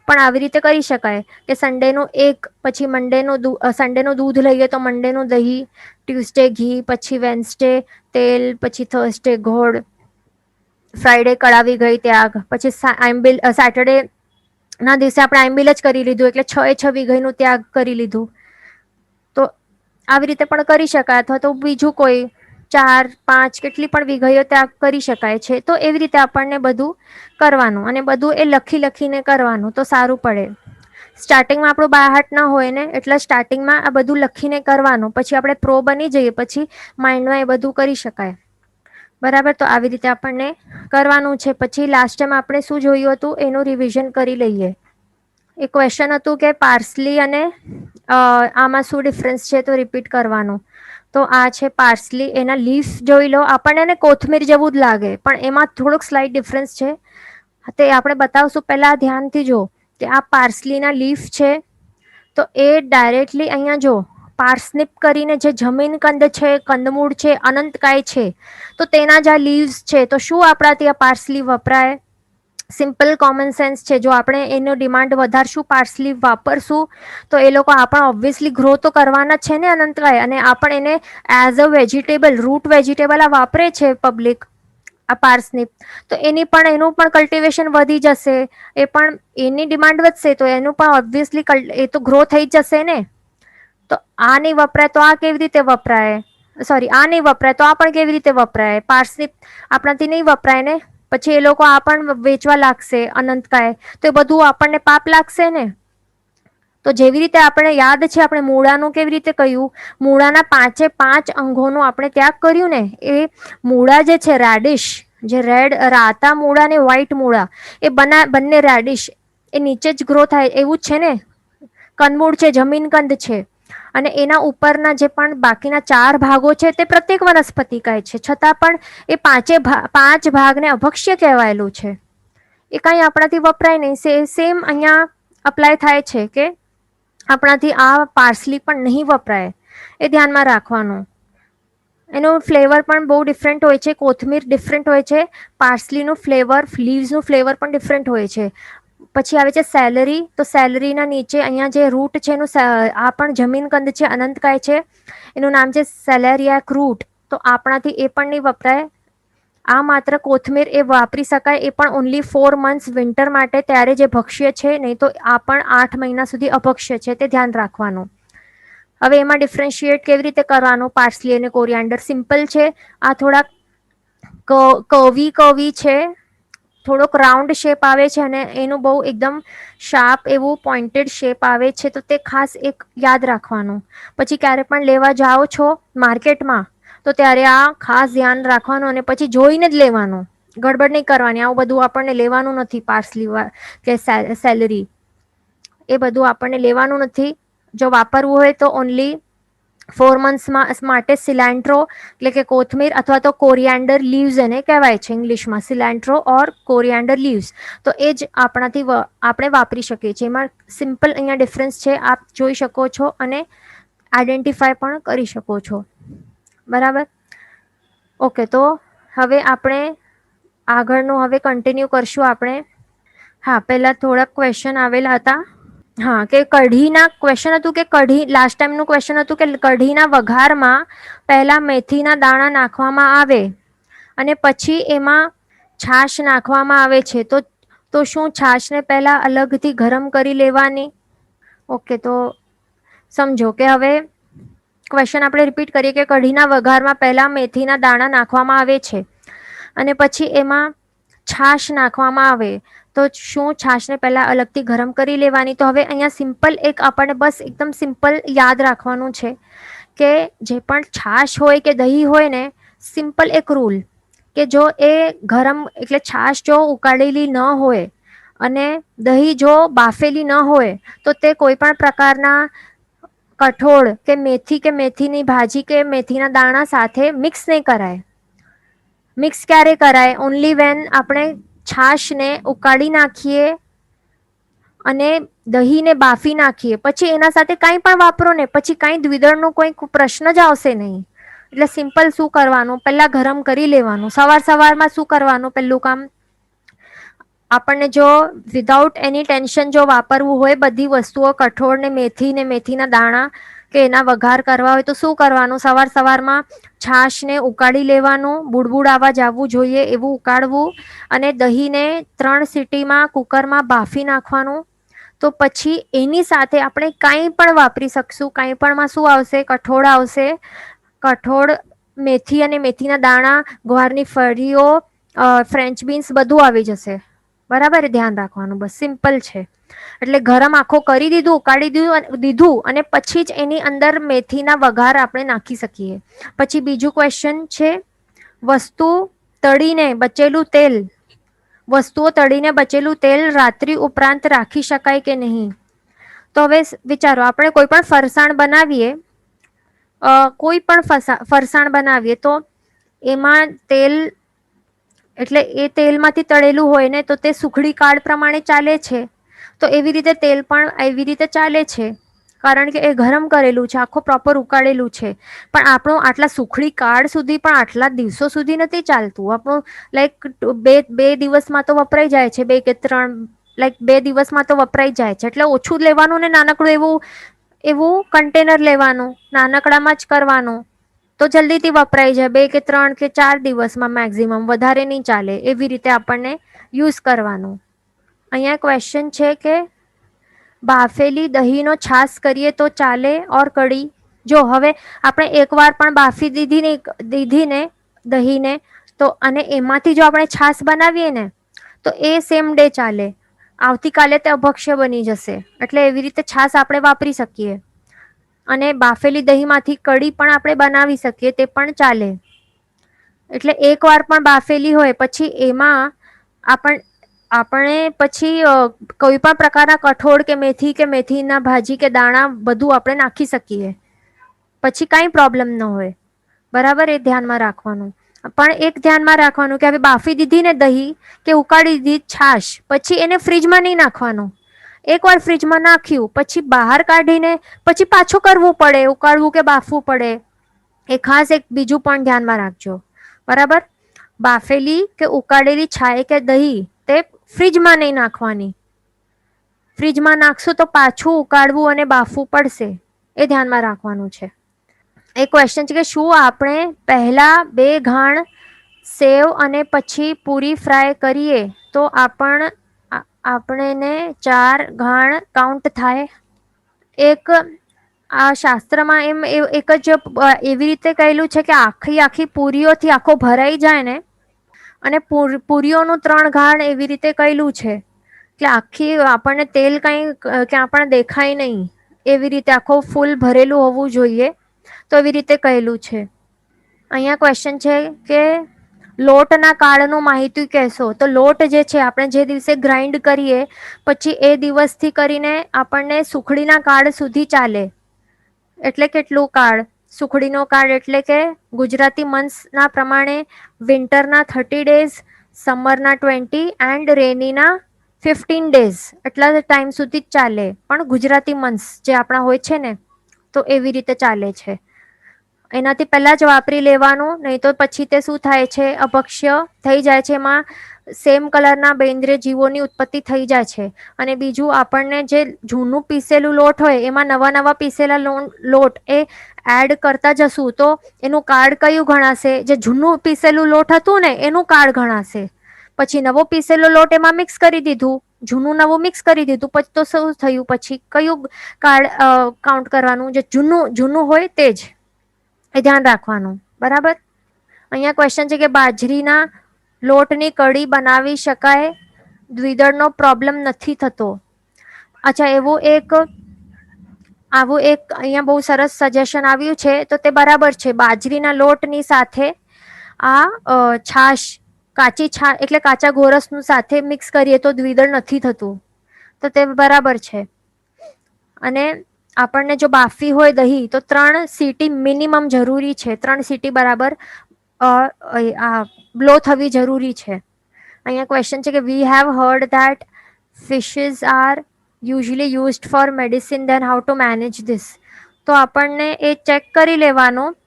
પણ આવી રીતે કરી શકાય કે સન્ડેનું 1, પછી સન્ડેનું દૂધ લઈએ તો મંડેનું દહીં, ટ્યુઝડે ઘી, પછી વેન્સડે તેલ, પછી થર્સડે ગોળ, ફ્રાઈડે કળાવી ગઈ ત્યાગ, પછી સેટરડે ના દિવસે આપણે આંબિલ જ કરી લીધું, એટલે 6 વીઘઈનું ત્યાગ કરી લીધું. તો આવી રીતે પણ કરી શકાય, અથવા તો બીજું કોઈ 4-5 કેટલી પણ વિગયો ત્યાં કરી શકાય છે. તો એવી રીતે આપણને બધું કરવાનું અને બધું એ લખીને કરવાનું તો સારું પડે. સ્ટાર્ટિંગમાં આપણું બાહાટ ના હોય ને, એટલે સ્ટાર્ટિંગમાં આ બધું લખીને કરવાનું, પછી આપણે પ્રો બની જઈએ પછી માઇન્ડમાં એ બધું કરી શકાય. બરાબર, તો આવી રીતે આપણને કરવાનું છે. પછી લાસ્ટ ટાઈમ આપણે શું જોયું હતું એનું રિવિઝન કરી લઈએ. એક ક્વેશ્ચન હતું કે પાર્સલી અને આમાં શું ડિફરન્સ છે, તો રિપીટ કરવાનું. તો આ છે પાર્સલી, એના લીફ જોઈ લો. આપણને એને કોથમીર જેવું જ લાગે, પણ એમાં થોડુંક સ્લાઇટ ડિફરન્સ છે, તે આપણે બતાવશું. પહેલા ધ્યાનથી જો કે આ પાર્સલીના લીફ છે, તો એ ડાયરેક્ટલી અહીંયા જો પાર્સનિપ કરીને જે જમીન કંદ છે, કંદમૂળ છે, અનંતકાય છે, તો તેના જ આ લીવ્સ છે. તો શું આપણા ત્યાં પાર્સલી વપરાય? સિમ્પલ કોમન સેન્સ છે. જો આપણે એનો ડિમાન્ડ વધારશું, પાર્સલી વાપરશું, તો એ લોકો આપણ ઓબ્વિયસલી ગ્રો તો કરવાના છે ને અનંતકાય, અને આપણ એને as a vegetable, root vegetable આ વાપરે છે પબ્લિક, આ પાર્સનિપ. તો એનું પણ કલ્ટિવેશન વધી જશે, એ પણ એની ડિમાન્ડ વધશે, તો એનું પણ ઓબ્વિયસલી એ તો ગ્રો થઈ જશે ને. તો આ નહીં વપરાય તો આ કેવી રીતે વપરાય? સોરી, આ નહીં વપરાય તો આ પણ કેવી રીતે વપરાય? પાર્સનિપ આપણાથી નહીં વપરાય ને, પછી એ લોકો આ પણ વેચવા લાગશે અનંતકાય, તો એ બધું આપણને પાપ લાગશે ને. તો જેવી રીતે આપણે યાદ છે, આપણે મૂળાનું કેવી રીતે કહ્યું, મૂળાના 5 અંગોનું આપણે ત્યાગ કર્યું ને, એ મૂળા જે છે રેડિશ, જે રેડ રાતા મૂળા ને વ્હાઈટ મૂળા, એ બંને રેડિશ, એ નીચે જ ગ્રો થાય એવું જ છે ને. કંદમૂળ છે, જમીન કંદ છે, અને એના ઉપરના જે પણ બાકીના 4 ભાગો છે તે પ્રત્યેક વનસ્પતિકાય છે, છતાં પણ એ 5 ભાગને અભક્ષ્ય કહેવાયેલું છે. એ કાંઈ આપણાથી વપરાય નહીં. સેમ અહીંયા અપ્લાય થાય છે કે આપણાથી આ પાર્સલી પણ નહીં વપરાય, એ ધ્યાનમાં રાખવાનું. એનું ફ્લેવર પણ બહુ ડિફરન્ટ હોય છે. કોથમીર ડિફરન્ટ હોય છે, પાર્સલીનું ફ્લેવર, લીવ્સનું ફ્લેવર પણ ડિફરન્ટ હોય છે. પછી આવે છે સેલરી. તો સેલરીના નીચે અહીંયા જે રૂટ છે એનું આ પણ જમીન કંદ છે, અનંતકાય છે, એનું નામ છે સેલેરિયાક રૂટ. તો આપણાથી એ પણ નહીં વપરાય. આ માત્ર કોથમીર એ વાપરી શકાય, એ પણ ઓનલી 4 months વિન્ટર માટે, ત્યારે જે ભક્ષ્ય છે, નહીં તો આ પણ 8 મહિના સુધી અભક્ષ્ય છે, તે ધ્યાન રાખવાનું. હવે એમાં ડિફરન્શિએટ કેવી રીતે કરવાનું? પાર્સલી અને કોરિયાન્ડર સિમ્પલ છે. આ થોડાક કવી છે, થોડોક રાઉન્ડ શેપ આવે છે, અને એનું બહુ એકદમ શાર્પ એવું પોઇન્ટેડ શેપ આવે છે, તો તે ખાસ એક યાદ રાખવાનું. પછી ક્યારે પણ લેવા જાઓ છો માર્કેટમાં, તો ત્યારે આ ખાસ ધ્યાન રાખવાનું, અને પછી જોઈને જ લેવાનું, ગડબડ નહીં કરવાની. આવું બધું આપણને લેવાનું નથી. પાર્સલી કે સેલરી, એ બધું આપણને લેવાનું નથી. જો વાપરવું હોય તો ઓનલી 4 months માટે સિલાન્ટ્રો એટલે કે કોથમીર, અથવા તો કોરિયાન્ડર લીવ્સ એને કહેવાય છે ઇંગ્લિશમાં, સિલાન્ટ્રો ઓર કોરિયાન્ડર લીવ્સ. તો એ જ આપણે વાપરી શકીએ છીએ. એમાં સિમ્પલ અહીંયા ડિફરન્સ છે, આપ જોઈ શકો છો અને આઈડેન્ટિફાય પણ કરી શકો છો. બરાબર, ઓકે. તો હવે આપણે આગળનું હવે કન્ટિન્યુ કરશું આપણે. હા, પહેલા થોડાક ક્વેશ્ચન આવેલા હતા. હા, કે કઢીના ક્વેશ્ચન હતું કે લાસ્ટ ટાઈમનું ક્વેશ્ચન હતું કે કઢીના વઘારમાં પહેલા મેથીના દાણા નાખવામાં આવે અને પછી એમાં છાશ નાખવામાં આવે છે, તો શું છાશને પહેલા અલગથી ગરમ કરી લેવાની? ઓકે, તો સમજો કે હવે ક્વેશ્ચન આપણે રિપીટ કરીએ કે કઢીના વઘારમાં પહેલા મેથીના દાણા નાખવામાં આવે છે અને પછી એમાં છાશ નાખવામાં આવે, તો શું છાશને પહેલા અલગથી ગરમ કરી લેવાની? તો હવે અહીંયા સિમ્પલ એક આપણને બસ એકદમ સિમ્પલ યાદ રાખવાનું છે કે જે પણ છાશ હોય કે દહીં હોય ને, સિમ્પલ એક રૂલ કે જો એ ગરમ એટલે છાશ જો ઉકાળેલી ન હોય અને દહીં જો બાફેલી ન હોય, તો તે કોઈ પણ પ્રકારના કઠોળ કે મેથીની ભાજી કે મેથીના દાણા સાથે મિક્સ નહીં કરાય. મિક્સ ક્યારે કરાય? ઓનલી વેન આપણે છાશને ઉકાળી નાખીએ અને દહીંને બાફી નાખીએ, પછી એના સાથે કાંઈ પણ વાપરો ને, પછી કાંઈ દ્વિદળનો કોઈ પ્રશ્ન જ આવશે નહીં. એટલે સિમ્પલ શું કરવાનું, પહેલા ગરમ કરી લેવાનું. સવારમાં શું કરવાનું? પહેલું કામ, આપણને જો વિધાઉટ એની ટેન્શન જો વાપરવું હોય બધી વસ્તુઓ, કઠોળ ને મેથીના દાણા કે એના વઘાર કરવા હોય, તો શું કરવાનું? સવારમાં છાશને ઉકાળી લેવાનું, બુડબુડ અવાજ આવવું જોઈએ એવું ઉકાળવું, અને દહીંને 3 સીટીમાં કુકરમાં બાફી નાખવાનું. તો પછી એની સાથે આપણે કંઈ પણ વાપરી શકશું. કંઈ પણમાં શું આવશે? કઠોળ આવશે. કઠોળ, મેથી અને મેથીના દાણા, ગુવારની ફળીઓ, ફ્રેન્ચ બીન્સ બધું આવી જશે. બરાબર, ધ્યાન રાખવાનું, બસ સિમ્પલ છે. એટલે ગરમ આખો કરી દીધું, ઉકાળી દીધું અને પછી જ એની અંદર મેથીના વઘાર આપણે નાખી શકીએ. પછી બીજું ક્વેશ્ચન છે, વસ્તુ તળીને બચેલું તેલ, વસ્તુઓ તળીને બચેલું તેલ રાત્રિ ઉપરાંત રાખી શકાય કે નહીં? તો હવે વિચારો, આપણે કોઈ પણ ફરસાણ બનાવીએ, તો એમાં તેલ, એટલે એ તેલમાંથી તળેલું હોય ને, તો તે સુખડી કાળ પ્રમાણે ચાલે છે. તો એવી રીતે તેલ પણ એવી રીતે ચાલે છે, કારણ કે એ ગરમ કરેલું છે, આખો પ્રોપર ઉકાળેલું છે. પણ આપણું આટલા સુખડી કાળ સુધી પણ આટલા દિવસો સુધી નથી ચાલતું. આપણું લાઈક બે દિવસમાં તો વપરાઈ જાય છે, 2 કે 3, લાઈક 2 દિવસમાં તો વપરાઈ જાય છે. એટલે ઓછું લેવાનું ને નાનકડું એવું કન્ટેનર લેવાનું, નાનકડામાં જ કરવાનું, તો જલ્દીથી વપરાઈ જાય. 2 કે 3 કે 4 દિવસમાં મેક્સિમમ, વધારે નહીં ચાલે. એવી રીતે આપણને યુઝ કરવાનું. અહીંયા ક્વેશ્ચન છે કે બાફેલી દહીંનો છાશ કરીએ તો ચાલે ઓર કઢી? જો હવે આપણે એકવાર પણ બાફી દીધી ને દહીંને, તો અને એમાંથી જો આપણે છાશ બનાવીએ ને, તો એ સેમ ડે ચાલે. આવતીકાલે તે અભક્ષ્ય બની જશે. એટલે એવી રીતે છાશ આપણે વાપરી શકીએ. અને બાફેલી દહીંમાંથી કઢી પણ આપણે બનાવી શકીએ, તે પણ ચાલે. એટલે એકવાર પણ બાફેલી હોય પછી એમાં આપણે પછી કોઈ પણ પ્રકારના કઠોળ કે મેથીના ભાજી કે દાણા બધું આપણે નાખી શકીએ. પછી કાંઈ પ્રોબ્લેમ ન હોય. બરાબર, એ ધ્યાનમાં રાખવાનું. પણ એક ધ્યાનમાં રાખવાનું કે હવે બાફી દીધી ને દહીં કે ઉકાળી દીધી છાશ, પછી એને ફ્રીજમાં નહીં નાખવાનું. એકવાર ફ્રીજમાં નાખ્યું પછી બહાર કાઢીને પછી પાછું કરવું પડે, ઉકાળવું કે બાફવું પડે. એ ખાસ એક બીજું પણ ધ્યાનમાં રાખજો. બરાબર, બાફેલી કે ઉકાળેલી છાશ કે દહીં તે ફ્રીજમાં નહીં નાખવાની. ફ્રીજમાં નાખશું તો પાછું ઉકાળવું અને બાફવું પડશે. એ ધ્યાનમાં રાખવાનું છે. એક ક્વેશ્ચન છે કે શું આપણે પહેલા 2 ઘાણ સેવ અને પછી પૂરી ફ્રાય કરીએ તો આપણને 4 ઘાણ કાઉન્ટ થાય? એક આ શાસ્ત્રમાં એક જ એવી રીતે કહેલું છે કે આખી પૂરીઓથી આખો ભરાઈ જાય ને, અને પૂરીઓનું 3 ઘાણ એવી રીતે કહેલું છે કે આખી આપણને તેલ ક્યાં પણ દેખાય નહીં, એવી રીતે આખો ફૂલ ભરેલું હોવું જોઈએ. તો એવી રીતે કહેલું છે. અહીંયા ક્વેશ્ચન છે કે લોટના કાળનું માહિતી કહેશો? તો લોટ જે છે આપણે જે દિવસે ગ્રાઇન્ડ કરીએ પછી એ દિવસથી કરીને આપણને સુખડીના કાળ સુધી ચાલે. એટલે કેટલું કાળ? સુખડીનો કાળ એટલે કે ગુજરાતી મંથ્સના પ્રમાણે વિન્ટરના 30 ડેઝ, સમરના 20 એન્ડ રેનીના 15 ડેઝ. એટલા ટાઈમ સુધી જ ચાલે. પણ ગુજરાતી મંથ્સ જે આપણા હોય છે ને, તો એવી રીતે ચાલે છે. એનાથી પહેલા જ વાપરી લેવાનું, નહીં તો પછી તે શું થાય છે, અભક્ષ્ય થઈ જાય છે. એમાં સેમ કલરના બેન્દ્રિય જીવોની ઉત્પત્તિ થઈ જાય છે. અને બીજું, આપણને જે જૂનું પીસેલું લોટ હોય એમાં નવા પીસેલા લોટ એ એડ કરતા જશું તો એનું કાર્ડ કયું ગણાશે? જે જૂનું પીસેલું લોટ હતું ને એનું કાર્ડ ગણાશે. પછી નવો પીસેલો લોટ એમાં મિક્સ કરી દીધું, જૂનું નવું મિક્સ કરી દીધું, પછી તો શું થયું? પછી કયું કાર્ડ કાઉન્ટ કરવાનું? જે જૂનું હોય તે જ. એ ધ્યાન રાખવાનું. બરાબર. અહીંયા ક્વેશ્ચન છે કે બાજરીના લોટની કઢી બનાવી શકાય? દ્વિદળનો પ્રોબ્લેમ નથી થતો? અચ્છા, આવું એક અહીંયા બહુ સરસ સજેશન આવ્યું છે, તો તે બરાબર છે. બાજરીના લોટની સાથે આ છાશ, કાચી છાશ એટલે કાચા ગોરસનું સાથે મિક્સ કરીએ તો દ્વિદળ નથી થતું. તો તે બરાબર છે. અને આપણને જો બાફવી હોય દહીં તો 3 સીટી મિનિમમ જરૂરી છે. 3 સીટી બરાબર બ્લો થવી જરૂરી છે. અહીંયા ક્વેશ્ચન છે કે we have heard that fishes are usually used for medicine, then how to manage this? તો આપણને એ ચેક કરી લેવાનું.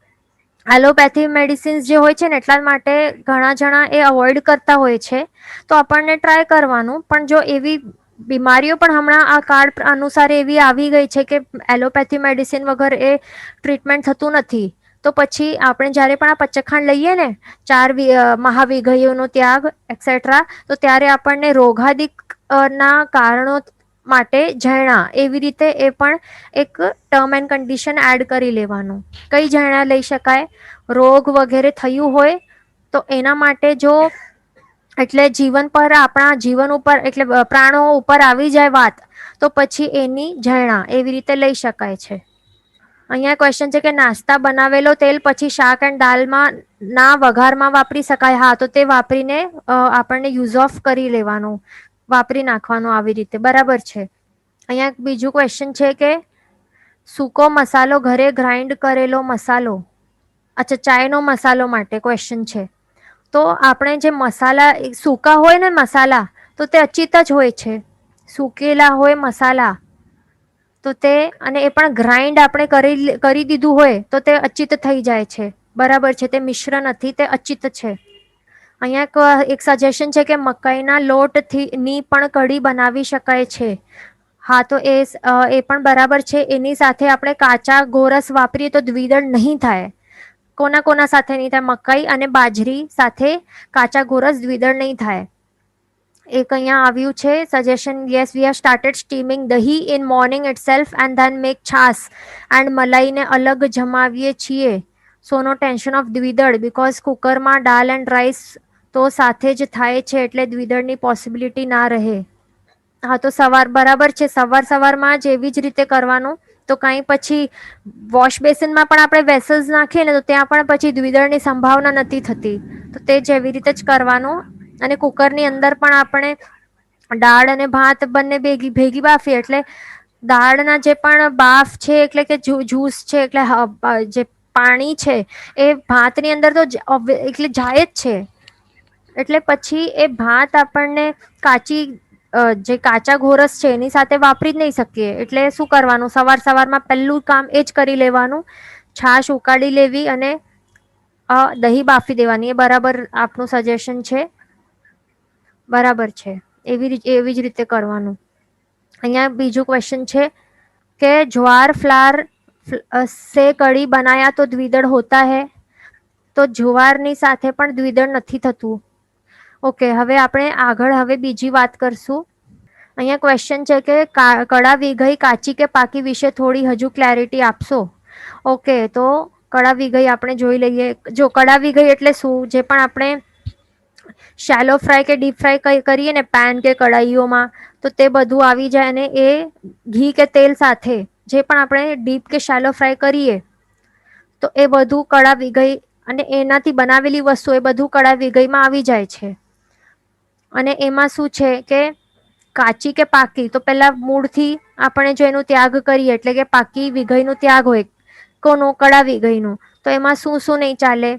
એલોપેથી મેડિસિન્સ જે હોય છે ને, એટલા માટે ઘણા જણા એ અવોઇડ કરતા હોય છે. તો આપણને ટ્રાય કરવાનું. પણ જો એવી બીમારીઓ પણ હમણાં આ કાર્ડ અનુસાર એવી આવી ગઈ છે કે એલોપેથી મેડિસિન વગર એ ટ્રીટમેન્ટ થતું નથી, તો પછી આપણે જ્યારે પણ આ પચખાંડ લઈએ ને, 4 મહાવિઘયોનો ત્યાગ એક્સેટ્રા, તો ત્યારે આપણને રોગાદિક ના કારણો માટે ઝરણા, એવી રીતે એ પણ એક ટર્મ એન્ડ કન્ડિશન એડ કરી લેવાનું. કઈ ઝરણા લઈ શકાય? રોગ વગેરે થયું હોય તો એના માટે જો એટલે જીવન પર, આપણા જીવન ઉપર એટલે પ્રાણો ઉપર આવી જાય વાત, તો પછી એની ઝરણા એવી રીતે લઈ શકાય છે. અહીંયા ક્વેશ્ચન છે કે નાસ્તા બનાવેલો તેલ પછી શાક એન્ડ દાલમાં ના વઘારમાં વાપરી શકાય? હા, તો તે વાપરીને આપણને યુઝ ઓફ કરી લેવાનું, વાપરી નાખવાનું આવી રીતે. બરાબર છે. અહીંયા બીજું ક્વેશ્ચન છે કે સૂકો મસાલો ઘરે ગ્રાઇન્ડ કરેલો મસાલો, અચ્છા ચાયનો મસાલો માટે ક્વેશ્ચન છે. તો આપણે જે મસાલા સૂકા હોય ને મસાલા, તો તે અચિત જ હોય છે. સૂકેલા હોય મસાલા તો તે, અને એ પણ ગ્રાઇન્ડ આપણે કરી દીધું હોય તો તે અચિત થઈ જાય છે. બરાબર છે. તે મિશ્ર નથી, તે અચિત છે. અહીંયા એક સજેશન છે કે મકાઈના લોટથી ની પણ કઢી બનાવી શકાય છે. હા, તો એ પણ બરાબર છે. એની સાથે આપણે કાચા ગોરસ વાપરીએ તો દ્વિદળ નહીં થાય. કોના કોના સાથે નહીં થાય? મકાઈ અને બાજરી સાથે કાચા ગોરસ દ્વિદળ નહીં થાય. એક અહીંયા આવ્યું છે suggestion, yes we have started steaming dahi in morning itself and then make chaas and મલાઈને અલગ જમાવીએ છીએ. So no tension of dvidal because કુકરમાં દાલ એન્ડ રાઈસ તો સાથે જ થાય છે એટલે દ્વિદળની પોસિબિલિટી ના રહે. હા, તો બરાબર છે. સવારમાં જ એવી જ રીતે કરવાનું. તો કાંઈ પછી વોશ બેસિનમાં પણ આપણે વેસલ્સ નાખીએ ને તો ત્યાં પણ પછી દ્વિદળની સંભાવના નથી થતી. તો તે જ એવી રીતે જ કરવાનું. અને કુકરની અંદર પણ આપણે દાળ અને ભાત બંને ભેગી બાફીએ એટલે દાળના જે પણ બાફ છે એટલે કે જ્યુસ છે એટલે જે પાણી છે એ ભાતની અંદર તો એટલે જાય જ છે. એટલે પછી એ ભાત આપણને જે કાચા ઘોરસ છે એની સાથે વાપરી જ નહીં શકીએ. એટલે શું કરવાનું? સવારમાં પહેલું કામ એ જ કરી લેવાનું. છાશ ઉકાળી લેવી અને દહીં બાફી દેવાની. એ બરાબર આપનું સજેશન છે. બરાબર છે. એવી જ રીતે કરવાનું. અહીંયા બીજું ક્વેશ્ચન છે કે ज्वार फ्लावर से कड़ी बनाया तो द्विदल होता है? તો જુવારની સાથે પણ દ્વિદળ નથી થતું. ઓકે, હવે આપણે આગળ બીજી વાત કરશું. અહીંયા ક્વેશ્ચન છે કે કડા વીઘઈ કાચી કે પાકી વિશે થોડી હજુ ક્લેરિટી આપશો. ઓકે, તો કડા વીઘઈ આપણે જોઈ લઈએ. જો કડા વીઘઈ એટલે શું? જે પણ આપણે શેલો ફ્રાય કે ડીપ ફ્રાય કરીએ ને પેન કે કડાઈઓમાં, તો તે બધું આવી જાય અને એ ઘી કે તેલ સાથે જે પણ આપણે ડીપ કે શેલો ફ્રાય કરીએ તો એ બધું કડા વીઘઈ અને એનાથી બનાવેલી વસ્તુ એ બધું કડા વીઘઈમાં આવી જાય છે. અને એમાં શું છે કે કાચી કે પાકી, તો પેલા મૂળથી આપણે જો એનું ત્યાગ કરીએ એટલે કે પાકી વીઘઈનું ત્યાગ હોય કોનું? કડા વીઘઈનું. તો એમાં શું શું નહીં ચાલે?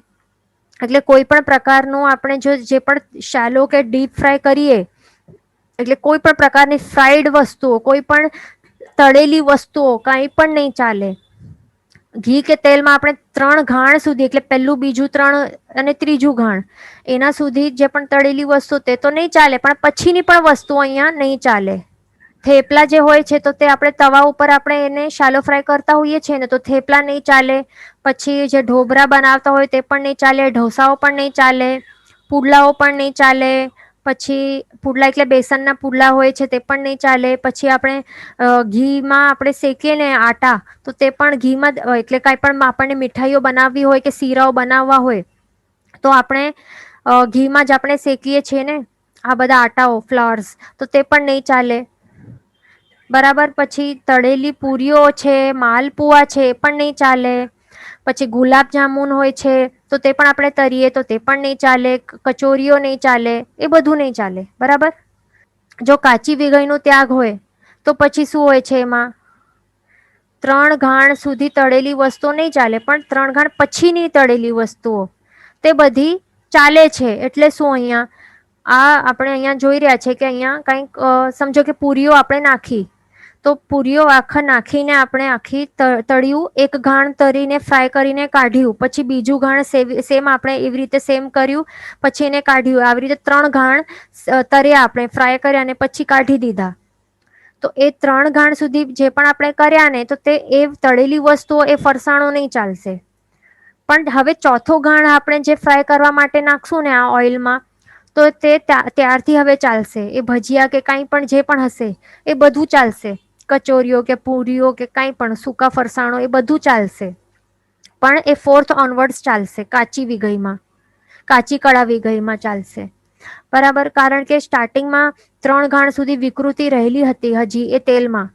એટલે કોઈ પણ પ્રકારનું આપણે જે પણ શેલો કે ડીપ ફ્રાય કરીએ એટલે કોઈ પણ પ્રકારની ફ્રાઈડ વસ્તુઓ, કોઈ પણ તળેલી વસ્તુઓ કાંઈ પણ નહીં ચાલે. ઘી કે તેલમાં આપણે 3 ઘાણ સુધી એટલે પહેલું, બીજું, 3 અને ત્રીજું ઘાણ એના સુધી જે પણ તળેલી વસ્તુ તે તો નહીં ચાલે, પણ પછીની પણ વસ્તુ અહીંયા નહીં ચાલે. થેપલા જે હોય છે તો તે આપણે તવા ઉપર આપણે એને શાલો ફ્રાય કરતા હોઈએ છીએ ને, તો થેપલા નહીં ચાલે. પછી જે ઢોબરા બનાવતા હોય તે પણ નહીં ચાલે, ઢોસાઓ પણ નહીં ચાલે, પુડલાઓ પણ નહીં ચાલે. પછી પુડલા એટલે બેસનના પુડલા હોય છે તે પણ નહીં ચાલે. પછી આપણે ઘીમાં આપણે શેકીએ ને આટા, તો તે પણ ઘીમાં એટલે કાંઈ પણ આપણને મીઠાઈઓ બનાવવી હોય કે શીરાઓ બનાવવા હોય તો આપણે ઘીમાં જ આપણે શેકીએ છીએ ને આ બધા આટાઓ, ફ્લાવર્સ, તો તે પણ નહીં ચાલે. બરાબર. પછી તળેલી પૂરીઓ છે, માલપુઆ છે, એ પણ નહીં ચાલે. પછી ગુલાબ જામુન હોય છે તો તે પણ આપણે તરીએ તો તે પણ નહીં ચાલે. કચોરીઓ નહીં ચાલે. એ બધું નહીં ચાલે. બરાબર. જો કાચી વીઘઈનો ત્યાગ હોય તો પછી શું હોય છે? એમાં 3 ઘાણ સુધી તળેલી વસ્તુઓ નહીં ચાલે, પણ 3 ઘાણ પછીની તળેલી વસ્તુઓ તે બધી ચાલે છે. એટલે શું? અહીંયા આપણે અહીંયા જોઈ રહ્યા છે કે અહીંયા કંઈક સમજો કે પૂરીઓ આપણે નાખી, તો પૂરીઓ આખા નાખીને આપણે આખી તળ્યું, એક ઘાણ તળીને ફ્રાય કરીને કાઢ્યું, પછી બીજું ઘાણ સેમ આપણે એવી રીતે સેમ કર્યું, પછી એને કાઢ્યું. આવી રીતે 3 ઘાણ તળ્યા આપણે, ફ્રાય કર્યા અને પછી કાઢી દીધા. તો એ 3 ઘાણ સુધી જે પણ આપણે કર્યા ને, તો તે એ તળેલી વસ્તુઓ એ ફરસાણો નહીં ચાલશે. પણ હવે ચોથો ઘાણ આપણે જે ફ્રાય કરવા માટે નાખશું ને આ ઓઇલમાં, તો તે ત્યારથી હવે ચાલશે. એ ભજીયા કે કાંઈ પણ જે પણ હશે એ બધું ચાલશે. કચોરીઓ કે પૂરીઓ કે કાંઈ પણ સૂકા ફરસાણો એ બધું ચાલશે. પણ એ 4th ઓનવર્ડ્સ ચાલશે. કાચી વિગઈમાં, કાચી કળા વિગઈમાં ચાલશે. બરાબર. કારણ કે સ્ટાર્ટિંગમાં 3 ઘાણ સુધી વિકૃતિ રહેલી હતી હજી એ તેલમાં,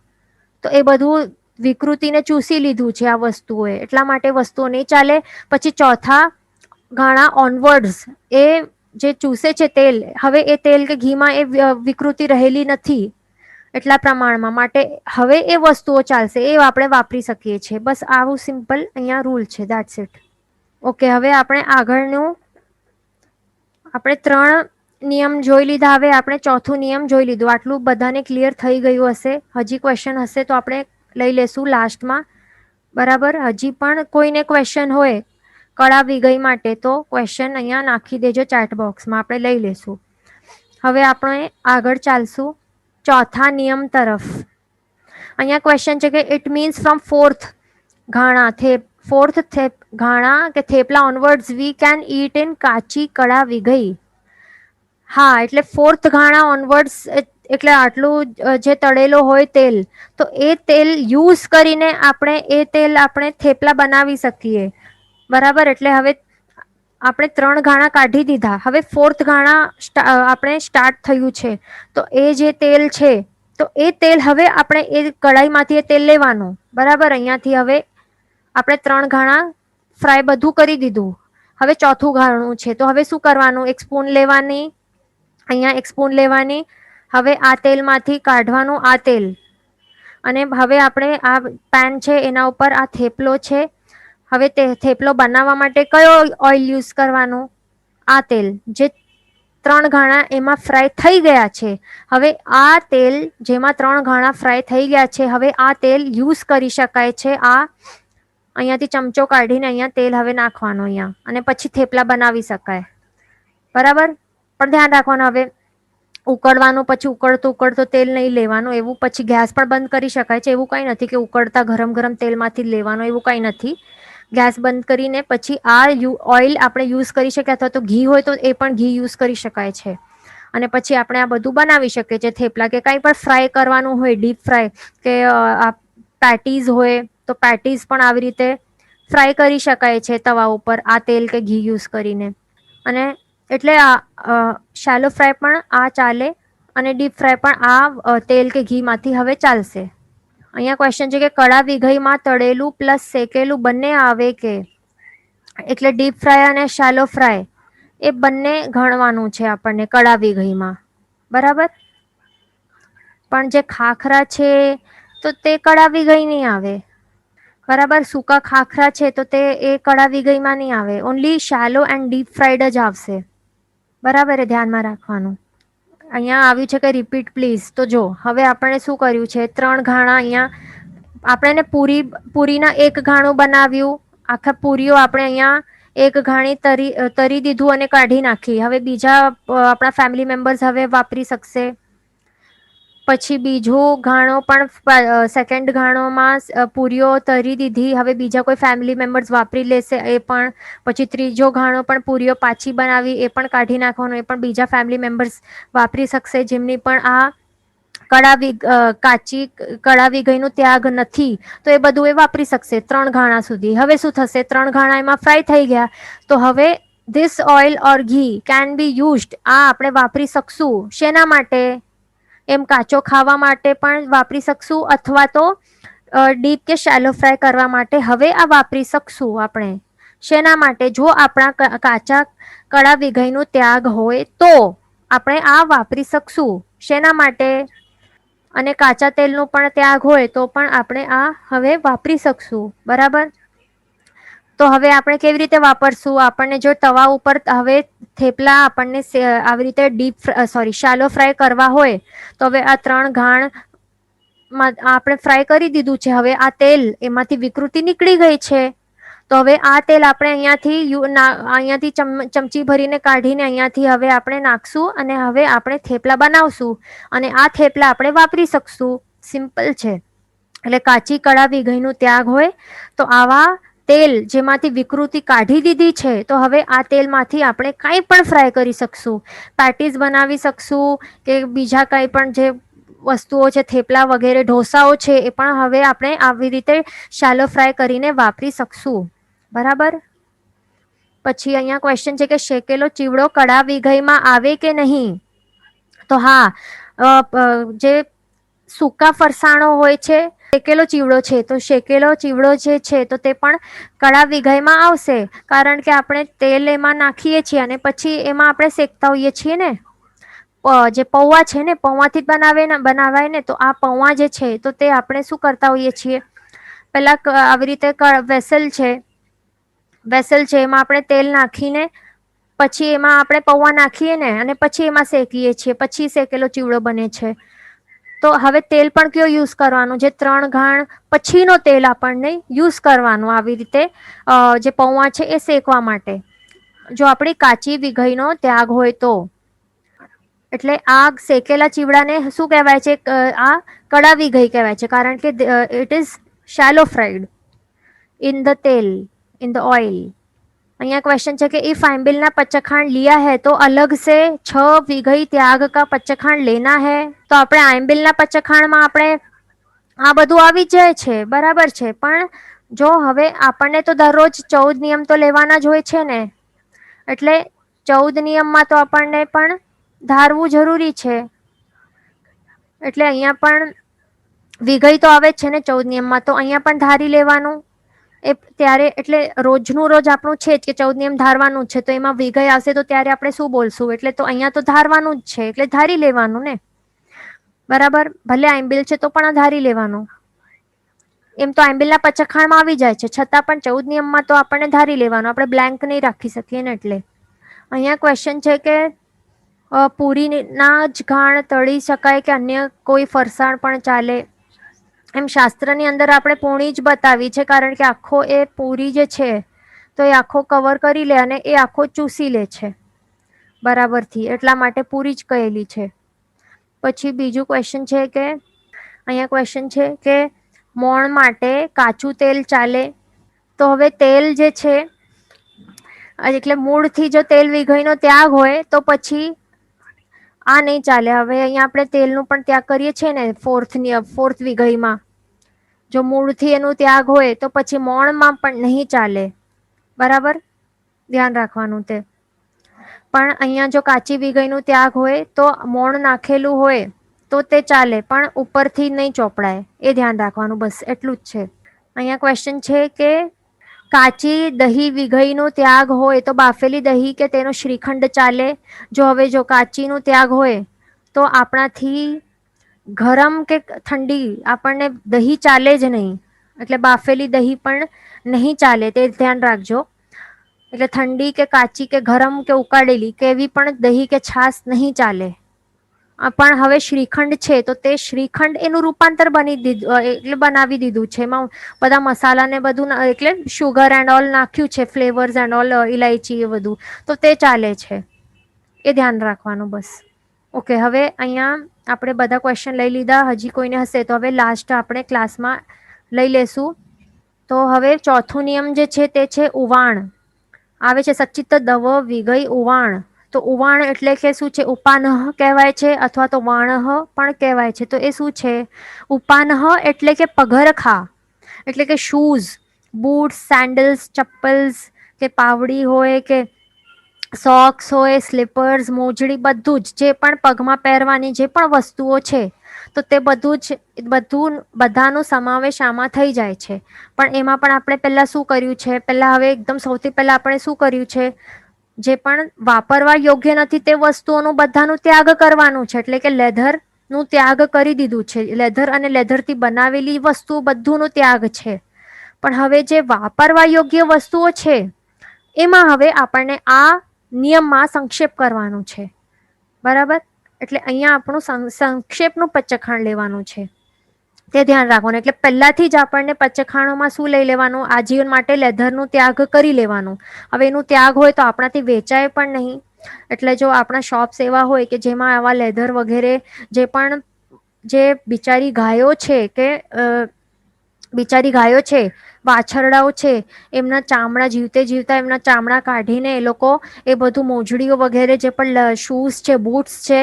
તો એ બધું વિકૃતિને ચૂસી લીધું છે આ વસ્તુઓએ, એટલા માટે વસ્તુઓ નહીં ચાલે. પછી ચોથા ઘાણા ઓનવર્ડ્સ એ જે ચૂસે છે તેલ, હવે એ તેલ કે ઘીમાં એ વિકૃતિ રહેલી નથી એટલા પ્રમાણમાં, માટે હવે એ વસ્તુઓ ચાલશે, એ આપણે વાપરી શકીએ છીએ. બસ આવું સિમ્પલ અહીંયા રૂલ છે. That's it. ઓકે, હવે આપણે આગળનું આપણે 3 નિયમ જોઈ લીધા. હવે આપણે ચોથું નિયમ જોઈ લીધું. આટલું બધાને ક્લિયર થઈ ગયું હશે. હજી ક્વેશ્ચન હશે તો આપણે લઈ લેશું લાસ્ટમાં. બરાબર. હજી પણ કોઈને ક્વેશ્ચન હોય કળા વિગઈ માટે તો ક્વેશ્ચન અહીંયા નાખી દેજો ચેટ બોક્સમાં, આપણે લઈ લેશું. હવે આપણે આગળ ચાલશું ચોથા નિયમ તરફ. અહીંયા ક્વેશ્ચન છે કે it means from 4th ઘાણા 4th ઘાણા કે thepla onwards we can eat in કાચી કળા વિગઈ. હા, એટલે 4th ઘાણા ઓનવર્ડ્સ એટલે આટલું જે તળેલો હોય તેલ, તો એ તેલ યુઝ કરીને આપણે થેપલા બનાવી શકીએ. બરાબર. એટલે હવે આપણે 3 ઘાણા કાઢી દીધા. હવે 4th ઘાણા આપણે સ્ટાર્ટ થયું છે, તો એ જે તેલ છે તો એ તેલ હવે આપણે એ કઢાઈમાંથી એ તેલ લેવાનું. બરાબર. અહીંયાથી હવે આપણે 3 ઘાણા ફ્રાય બધું કરી દીધું. હવે ચોથું ઘાણું છે, તો હવે શું કરવાનું? એક સ્પૂન લેવાની, અહીંયા એક સ્પૂન લેવાની. હવે આ તેલમાંથી કાઢવાનું આ તેલ, અને હવે આપણે આ પેન છે એના ઉપર આ થેપલો છે. હવે તે થેપલો બનાવવા માટે કયો ઓઇલ યુઝ કરવાનો? આ તેલ જે 3 ઘાણા એમાં ફ્રાય થઈ ગયા છે. હવે આ તેલ જેમાં 3 ઘાણા ફ્રાય થઈ ગયા છે, હવે આ તેલ યુઝ કરી શકાય છે. આ અહીંયાથી ચમચો કાઢીને અહીંયા તેલ હવે નાખવાનો અહીંયા, અને પછી થેપલા બનાવી શકાય. બરાબર. પણ ધ્યાન રાખવાનું, હવે ઉકળવાનું, પછી ઉકળતું તેલ નહીં લેવાનું. એવું પછી ગેસ પણ બંધ કરી શકાય છે. એવું કંઈ નથી કે ઉકળતા ગરમ ગરમ તેલમાંથી જ લેવાનું, એવું કંઈ નથી. ગેસ બંધ કરીને પછી આ ઓઇલ આપણે યુઝ કરી શકીએ, અથવા તો ઘી હોય તો એ પણ ઘી યુઝ કરી શકાય છે. અને પછી આપણે આ બધું બનાવી શકીએ છીએ. થેપલા કે કંઈ પણ ફ્રાય કરવાનું હોય, ડીપ ફ્રાય કે આ પેટીઝ હોય તો પેટીઝ પણ આવી રીતે ફ્રાય કરી શકાય છે તવા ઉપર આ તેલ કે ઘી યુઝ કરીને. અને એટલે આ શેલો ફ્રાય પણ આ ચાલે, અને ડીપ ફ્રાય પણ આ તેલ કે ઘીમાંથી હવે ચાલશે. અહીંયા ક્વેશ્ચન છે કે કળા વિગઈમાં તળેલું પ્લસ શેકેલું બંને આવે કે? એટલે ડીપ ફ્રાય અને શેલો ફ્રાય એ બંને ગણવાનું છે આપણને કળા વિગઈમાં. બરાબર. પણ જે ખાખરા છે તો તે કળા વિગઈ નહીં આવે. બરાબર. સૂકા ખાખરા છે તો તે એ કળા વિગઈમાં નહીં આવે. Only shallow and deep fried જ આવશે. બરાબર. એ ધ્યાનમાં રાખવાનું. અહીંયા આવ્યું છે કે રિપીટ પ્લીઝ. તો જો હવે આપણે શું કર્યું છે, 3 ઘાણા અહીંયા આપણે પૂરીના 1 ઘાણું બનાવ્યું. આખા પૂરીઓ આપણે અહીંયા 1 ઘાણી તરી દીધું અને કાઢી નાખી. હવે બીજા આપણા ફેમિલી મેમ્બર્સ હવે વાપરી શકશે. પછી બીજો ઘાણો પણ સેકન્ડ ઘાણોમાં પૂરીઓ તરી દીધી. હવે બીજા કોઈ ફેમિલી મેમ્બર્સ વાપરી લેશે એ પણ. પછી ત્રીજો ઘાણો પણ પૂરીઓ પાછી બનાવી, એ પણ કાઢી નાખવાનો, એ પણ બીજા ફેમિલી મેમ્બર્સ વાપરી શકશે જેમની પણ આ કાચી કળા વિગઈનો ત્યાગ નથી, તો એ બધું એ વાપરી શકશે 3 ઘાણા સુધી. હવે શું થશે? 3 ઘાણા એમાં ફ્રાય થઈ ગયા, તો હવે ધીસ ઓઇલ ઓર ઘી કેન બી યુઝડ. આ આપણે વાપરી શકશું. શેના માટે? એમ કાચો ખાવા માટે પણ વાપરી શકશું, અથવા તો ડીપ કે શેલો ફ્રાય કરવા માટે હવે આ વાપરી શકશું આપણે. શેના માટે? જો આપણા કાચા કળા વિગઈનો ત્યાગ હોય તો આપણે આ વાપરી શકશું. શેના માટે? અને કાચા તેલનો પણ ત્યાગ હોય તો પણ આપણે આ હવે વાપરી શકશું. બરાબર. તો હવે આપણે કેવી રીતે વાપરશું? આપણને જો તવા ઉપર હવે થેપલા આપણને આવી રીતે શેલો ફ્રાય કરવા હોય, તો હવે આ 3 ઘાણ આપણે ફ્રાય કરી દીધું છે. હવે આ તેલ એમાંથી વિકૃતિ નીકળી ગઈ છે, તો હવે આ તેલ આપણે અહીંયાથી ચમચી ભરીને કાઢીને અહીંયાથી હવે આપણે નાખશું, અને હવે આપણે થેપલા બનાવશું, અને આ થેપલા આપણે વાપરી શકશું. સિમ્પલ છે. એટલે કાચી કળા વિગઈનો ત્યાગ હોય તો આવા તેલ જેમાંથી વિકૃતિ કાઢી દીધી છે, તો હવે આ તેલમાંથી આપણે કંઈ પણ ફ્રાય કરી શકશું. પેટીસ બનાવી શકશું કે બીજા કંઈ પણ જે વસ્તુઓ છે, થેપલા વગેરે ઢોસાઓ છે, એ પણ હવે આપણે આવી રીતે શાલો ફ્રાય કરીને વાપરી શકશું. બરાબર. પછી અહીંયા ક્વેશ્ચન છે કે શેકેલો ચીવડો કડા વિઘઈમાં આવે કે નહીં? તો હા, જે સૂકા ફરસાણો હોય છે, શેકેલો ચીવડો છે, તો શેકેલો ચીવડો જે છે તો તે પણ કડા વિઘઈમાં આવશે, કારણ કે આપણે તેલ એમાં નાખીએ છીએ અને પછી એમાં આપણે શેકતા હોઈએ છીએ ને. જે પૌવા છે ને, પૌવાથી બનાવાય ને, તો આ પૌવા જે છે તો તે આપણે શું કરતા હોઈએ છીએ, પેલા આવી રીતે વેસલ છે એમાં આપણે તેલ નાખીને પછી એમાં આપણે પૌવા નાખીએ ને અને પછી એમાં શેકીએ છીએ, પછી શેકેલો ચીવડો બને છે. તો હવે તેલ પણ કયો યુઝ કરવાનું, જે 3 ઘાણ પછીનો તેલ આપણને યુઝ કરવાનું આવી રીતે જે પૌવા છે એ શેકવા માટે, જો આપણી કાચી વિઘઈનો ત્યાગ હોય તો. એટલે આ શેકેલા ચીવડાને શું કહેવાય છે? આ કડા વિઘઈ કહેવાય છે, કારણ કે it is shallow fried in the તેલ, ઇન ધ ઓઇલ. અહીંયા क्वेश्चन છે કે इफ आइंबिल ना पचखांड लिया है तो अलग से 6 विघई त्याग का पचखांड लेना है. તો આપણે આइंबिल ના પચખાંડમાં આપણે આ બધું આવી જાય છે, બરાબર છે, પણ જો હવે આપણને તો દરરોજ 14 નિયમ તો લેવાના જ હોય છે ને, એટલે 14 નિયમમાં તો આપણને પણ ધારવું જરૂરી છે. એટલે અહીંયા પણ વિઘઈ તો આવે જ છે ને 14 નિયમમાં, તો અહીંયા પણ ધારી લેવાનું. એ ત્યારે એટલે રોજનું રોજ આપણું છે જ કે 14 નિયમ ધારવાનું છે, તો એમાં વિઘઈ આવશે તો ત્યારે આપણે શું બોલશું, એટલે તો અહીંયા તો ધારવાનું જ છે, એટલે ધારી લેવાનું ને. બરાબર. ભલે આइंबिल છે તો પણ ધારી લેવાનું. એમ તો આइंबिलના પચખાણમાં આવી જાય છે, છતાં પણ 14 નિયમમાં તો આપણને ધારી લેવાનું, આપણે બ્લેન્ક નહીં રાખી શકીએ ને. એટલે અહીંયા ક્વેશ્ચન છે કે પૂરીના જ ઘાણ તળી શકાય કે અન્ય કોઈ ફરસાણ પણ ચાલે? એમ શાસ્ત્રની અંદર આપણે પૂરી જ બતાવી છે, કારણ કે આખો એ પૂરી જે છે તો એ આખો કવર કરી લે અને એ આખો ચૂસી લે છે બરાબરથી, એટલા માટે પૂરી જ કહેલી છે. પછી બીજું ક્વેશ્ચન છે કે અહીંયા ક્વેશ્ચન છે કે મોણ માટે કાચું તેલ ચાલે? તો હવે તેલ જે છે, એટલે મૂળથી જો તેલ વિઘઈનો ત્યાગ હોય તો પછી આ નહીં ચાલે. હવે અહીંયા આપણે તેલનું પણ ત્યાગ કરીએ છીએ ને ફોર્થ વિઘઈમાં, જો મૂળથી એનું ત્યાગ હોય તો પછી મોણમાં પણ નહીં ચાલે. બરાબર, ધ્યાન રાખવાનું તે. પણ અહીંયા જો કાચી વિઘઈનું ત્યાગ હોય તો મોણ નાખેલું હોય તો તે ચાલે, પણ ઉપરથી નહીં ચોપડાય, એ ધ્યાન રાખવાનું. બસ એટલું જ છે. અહીંયા ક્વેશ્ચન છે કે કાચી દહીં વિઘઈનો ત્યાગ હોય તો બાફેલી દહીં કે તેનો શ્રીખંડ ચાલે? જો હવે જો કાચીનું ત્યાગ હોય તો આપણાથી ગરમ કે ઠંડી આપણને દહીં ચાલે જ નહીં, એટલે બાફેલી દહીં પણ નહીં ચાલે, તે ધ્યાન રાખજો. એટલે ઠંડી કે કાચી કે ગરમ કે ઉકાળેલી કે એવી પણ દહીં કે છાશ નહીં ચાલે. પણ હવે શ્રીખંડ છે તો તે શ્રીખંડ એનું રૂપાંતર એટલે બનાવી દીધું છે, એમાં બધા મસાલા ને બધું એટલે શુગર એન્ડ ઓલ નાખ્યું છે, ફ્લેવર્સ એન્ડ ઓલ, ઇલાયચી એ બધું, તો તે ચાલે છે, એ ધ્યાન રાખવાનું. બસ ઓકે. હવે અહીંયા આપણે બધા ક્વેશ્ચન લઈ લીધા, હજી કોઈને હશે તો હવે લાસ્ટ આપણે ક્લાસમાં લઈ લેશું. તો હવે ચોથું નિયમ જે છે તે છે ઉવાણ. આવે છે સચિત દવ વિઘઈ ઉવાણ. તો ઉવાણ એટલે કે શું છે? ઉપાનહ કહેવાય છે અથવા તો વાણહ પણ કહેવાય છે. તો એ શું છે? ઉપાનહ એટલે કે પગરખા, એટલે કે શૂઝ, બૂટ્સ, સેન્ડલ્સ, ચપ્પલ્સ કે પાવડી હોય કે સોક્સ હોય, સ્લીપર્સ, મોજડી, બધું જ જે પણ પગમાં પહેરવાની જે પણ વસ્તુઓ છે તો તે બધાનો સમાવેશ આમાં થઈ જાય છે. પણ એમાં પણ આપણે પહેલા શું કર્યું છે? પહેલા હવે એકદમ સૌથી પહેલા આપણે શું કર્યું છે? જે પણ વાપરવા યોગ્ય નથી તે વસ્તુઓનું બધાનું ત્યાગ કરવાનું છે, એટલે કે લેધર નું ત્યાગ કરી દીધું છે. લેધર અને લેધરથી બનાવેલી વસ્તુ બધુંનો ત્યાગ છે. પણ હવે જે વાપરવા યોગ્ય વસ્તુઓ છે એમાં હવે આપણને આ નિયમમાં સંક્ષેપ કરવાનું છે. બરાબર, એટલે અહીંયા આપણું સંક્ષેપનું પચખાણ લેવાનું છે, તે ધ્યાન રાખવાનું. એટલે પહેલાથી જ આપણને પચખાણોમાં શું લઈ લેવાનું? આજીવન માટે લેધરનું ત્યાગ કરી લેવાનું. હવે એનું ત્યાગ હોય તો આપણાથી વેચાય પણ નહીં, એટલે જો આપણા શોપ્સ એવા હોય કે જેમાં આવા લેધર વગેરે જે બિચારી ગાયો છે કે બિચારી ગાયો છે, વાછરડાઓ છે, એમના ચામડા જીવતે જીવતા એમના ચામડા કાઢીને એ લોકો એ બધું મોજડીઓ વગેરે જે પણ શૂઝ છે, બૂટ્સ છે,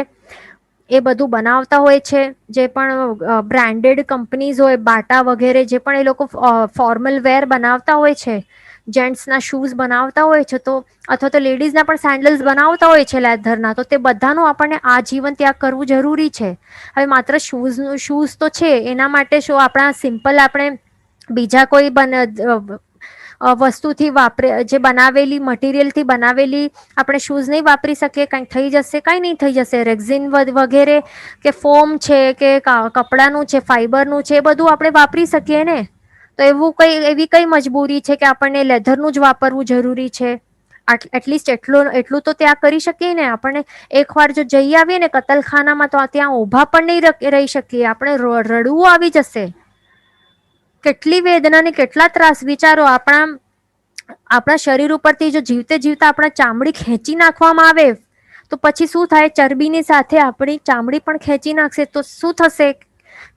એ બધું બનાવતા હોય છે. જે પણ બ્રાન્ડેડ કંપનીઝ હોય, બાટા વગેરે જે પણ એ લોકો ફોર્મલ વેર બનાવતા હોય છે, જેન્ટ્સના શૂઝ બનાવતા હોય છે, તો અથવા તો લેડીઝના પણ સેન્ડલ્સ બનાવતા હોય છે લેધરના, તો તે બધાનું આપણને આજીવન ત્યાગ કરવું જરૂરી છે. હવે માત્ર શૂઝ તો છે, એના માટે શું આપણા સિમ્પલ આપણે બીજા કોઈ વસ્તુથી વાપરે જે બનાવેલી મટીરિયલ થી બનાવેલી આપણે શૂઝ નહીં વાપરી શકીએ? કઈ થઈ જશે? કઈ નહી થઈ જશે. રેક્ઝિન વગેરે કે ફોમ છે કે કપડાનું છે, ફાઈબરનું છે, એ બધું આપણે વાપરી શકીએ ને. તો એવી કઈ મજબૂરી છે કે આપણને લેધરનું જ વાપરવું જરૂરી છે? એટલીસ્ટ એટલું તો ત્યાં કરી શકીએ ને આપણને. એક વાર જો જઈ આવીએ ને કતલખાનામાં, તો ત્યાં ઊભા પણ નહીં રહી શકીએ, આપણે રડવું આવી જશે. કેટલી વેદના ને કેટલા ત્રાસ વિચારો. આપણા શરીર ઉપરથી જો જીવતે જીવતા આપણા ચામડી ખેંચી નાખવામાં આવે, તો પછી શું થાય? ચરબીની સાથે આપણી ચામડી પણ ખેંચી નાખશે તો શું થશે?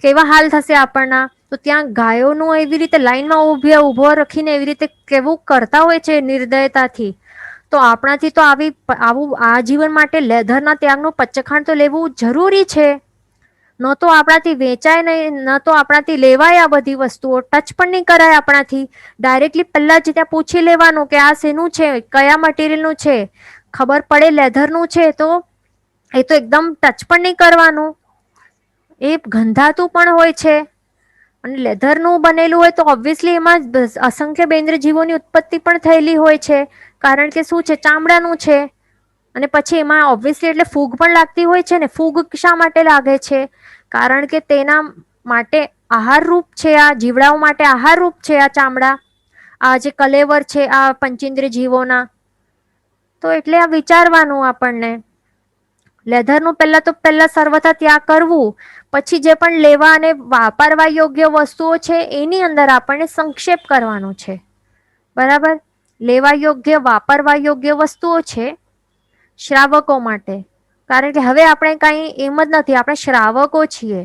કેવા હાલ થશે આપણના? તો ત્યાં ગાયોનું એવી રીતે લાઈનમાં ઉભો રાખીને એવી રીતે કેવું કરતા હોય છે નિર્દયતાથી. તો આપણાથી તો આવું આજીવન માટે લેધરના ત્યાગનું પચ્ચખાણ તો લેવું જરૂરી છે. ન તો આપણાથી વેચાય નહીં, ન તો આપણાથી લેવાય. આ બધી વસ્તુઓ ટચ પણ નહીં કરાય આપણાથી. ડાયરેક્ટલી પહેલા જ ત્યાં પૂછી લેવાનું કે આ શેનું છે, કયા મટીરિયલનું છે. ખબર પડે લેધરનું છે તો એ તો એકદમ ટચ પણ નહીં કરવાનું. એ ગંધાતું પણ હોય છે. અને લેધરનું બનેલું હોય તો ઓબ્વિયસલી એમાં અસંખ્ય બેન્દ્રજીવોની ઉત્પત્તિ પણ થયેલી હોય છે. કારણ કે શું છે? ચામડાનું છે. અને પછી એમાં ઓબ્વિયસલી એટલે ફૂગ પણ લાગતી હોય છે ને. ફૂગ શા માટે લાગે છે? કારણ કે તેના માટે આહારરૂપ છે. આ જીવડાઓ માટે આહારરૂપ છે આ ચામડા. આ જે કલેવર છે આ પંચેન્દ્રિય જીવોના. તો એટલે આ વિચારવાનું આપણને. લેધરનું પહેલા સર્વથા ત્યાગ કરવું. પછી જે પણ લેવા અને વાપરવા યોગ્ય વસ્તુઓ છે એની અંદર આપણને સંક્ષેપ કરવાનો છે. બરાબર? લેવા યોગ્ય, વાપરવા યોગ્ય વસ્તુઓ છે શ્રાવકો માટે. કારણ કે હવે આપણે કઈ એમ જ નથી, આપણે શ્રાવકો છીએ.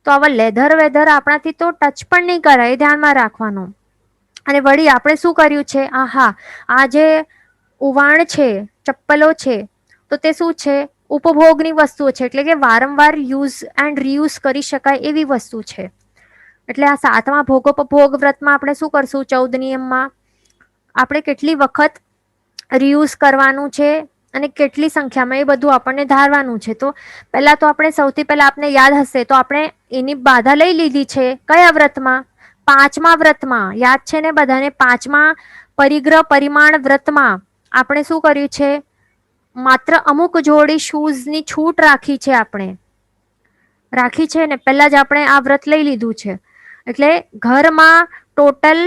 તો આવા લેધર વેધર આપણાથી તો ટચ પણ નહીં કરાય, એ ધ્યાનમાં રાખવાનું. અને વળી આપણે શું કર્યું છે? આ જે ઉવાણ છે, ચપ્પલો છે, તો તે શું છે? ઉપભોગની વસ્તુઓ છે. એટલે કે વારંવાર યુઝ એન્ડ રીયુઝ કરી શકાય એવી વસ્તુ છે. એટલે આ 7મા ભોગોપભોગ વ્રતમાં આપણે શું કરશું? 14 નિયમમાં આપણે કેટલી વખત રીયુઝ કરવાનું છે અને કેટલી સંખ્યામાં, એ બધું આપણને ધારવાનું છે. તો પહેલા તો આપણે સૌથી પહેલા આપને યાદ હશે તો આપણે એની બાધા લઈ લીધી છે. કયા વ્રતમાં? 5મા વ્રતમાં. યાદ છે ને બધાને? 5મા પરિગ્રહ પરિમાણ વ્રતમાં આપણે શું કર્યું છે? માત્ર અમુક જોડી શૂઝની છૂટ રાખી છે. રાખી છે ને પહેલા જ આપણે આ વ્રત લઈ લીધું છે. એટલે ઘરમાં ટોટલ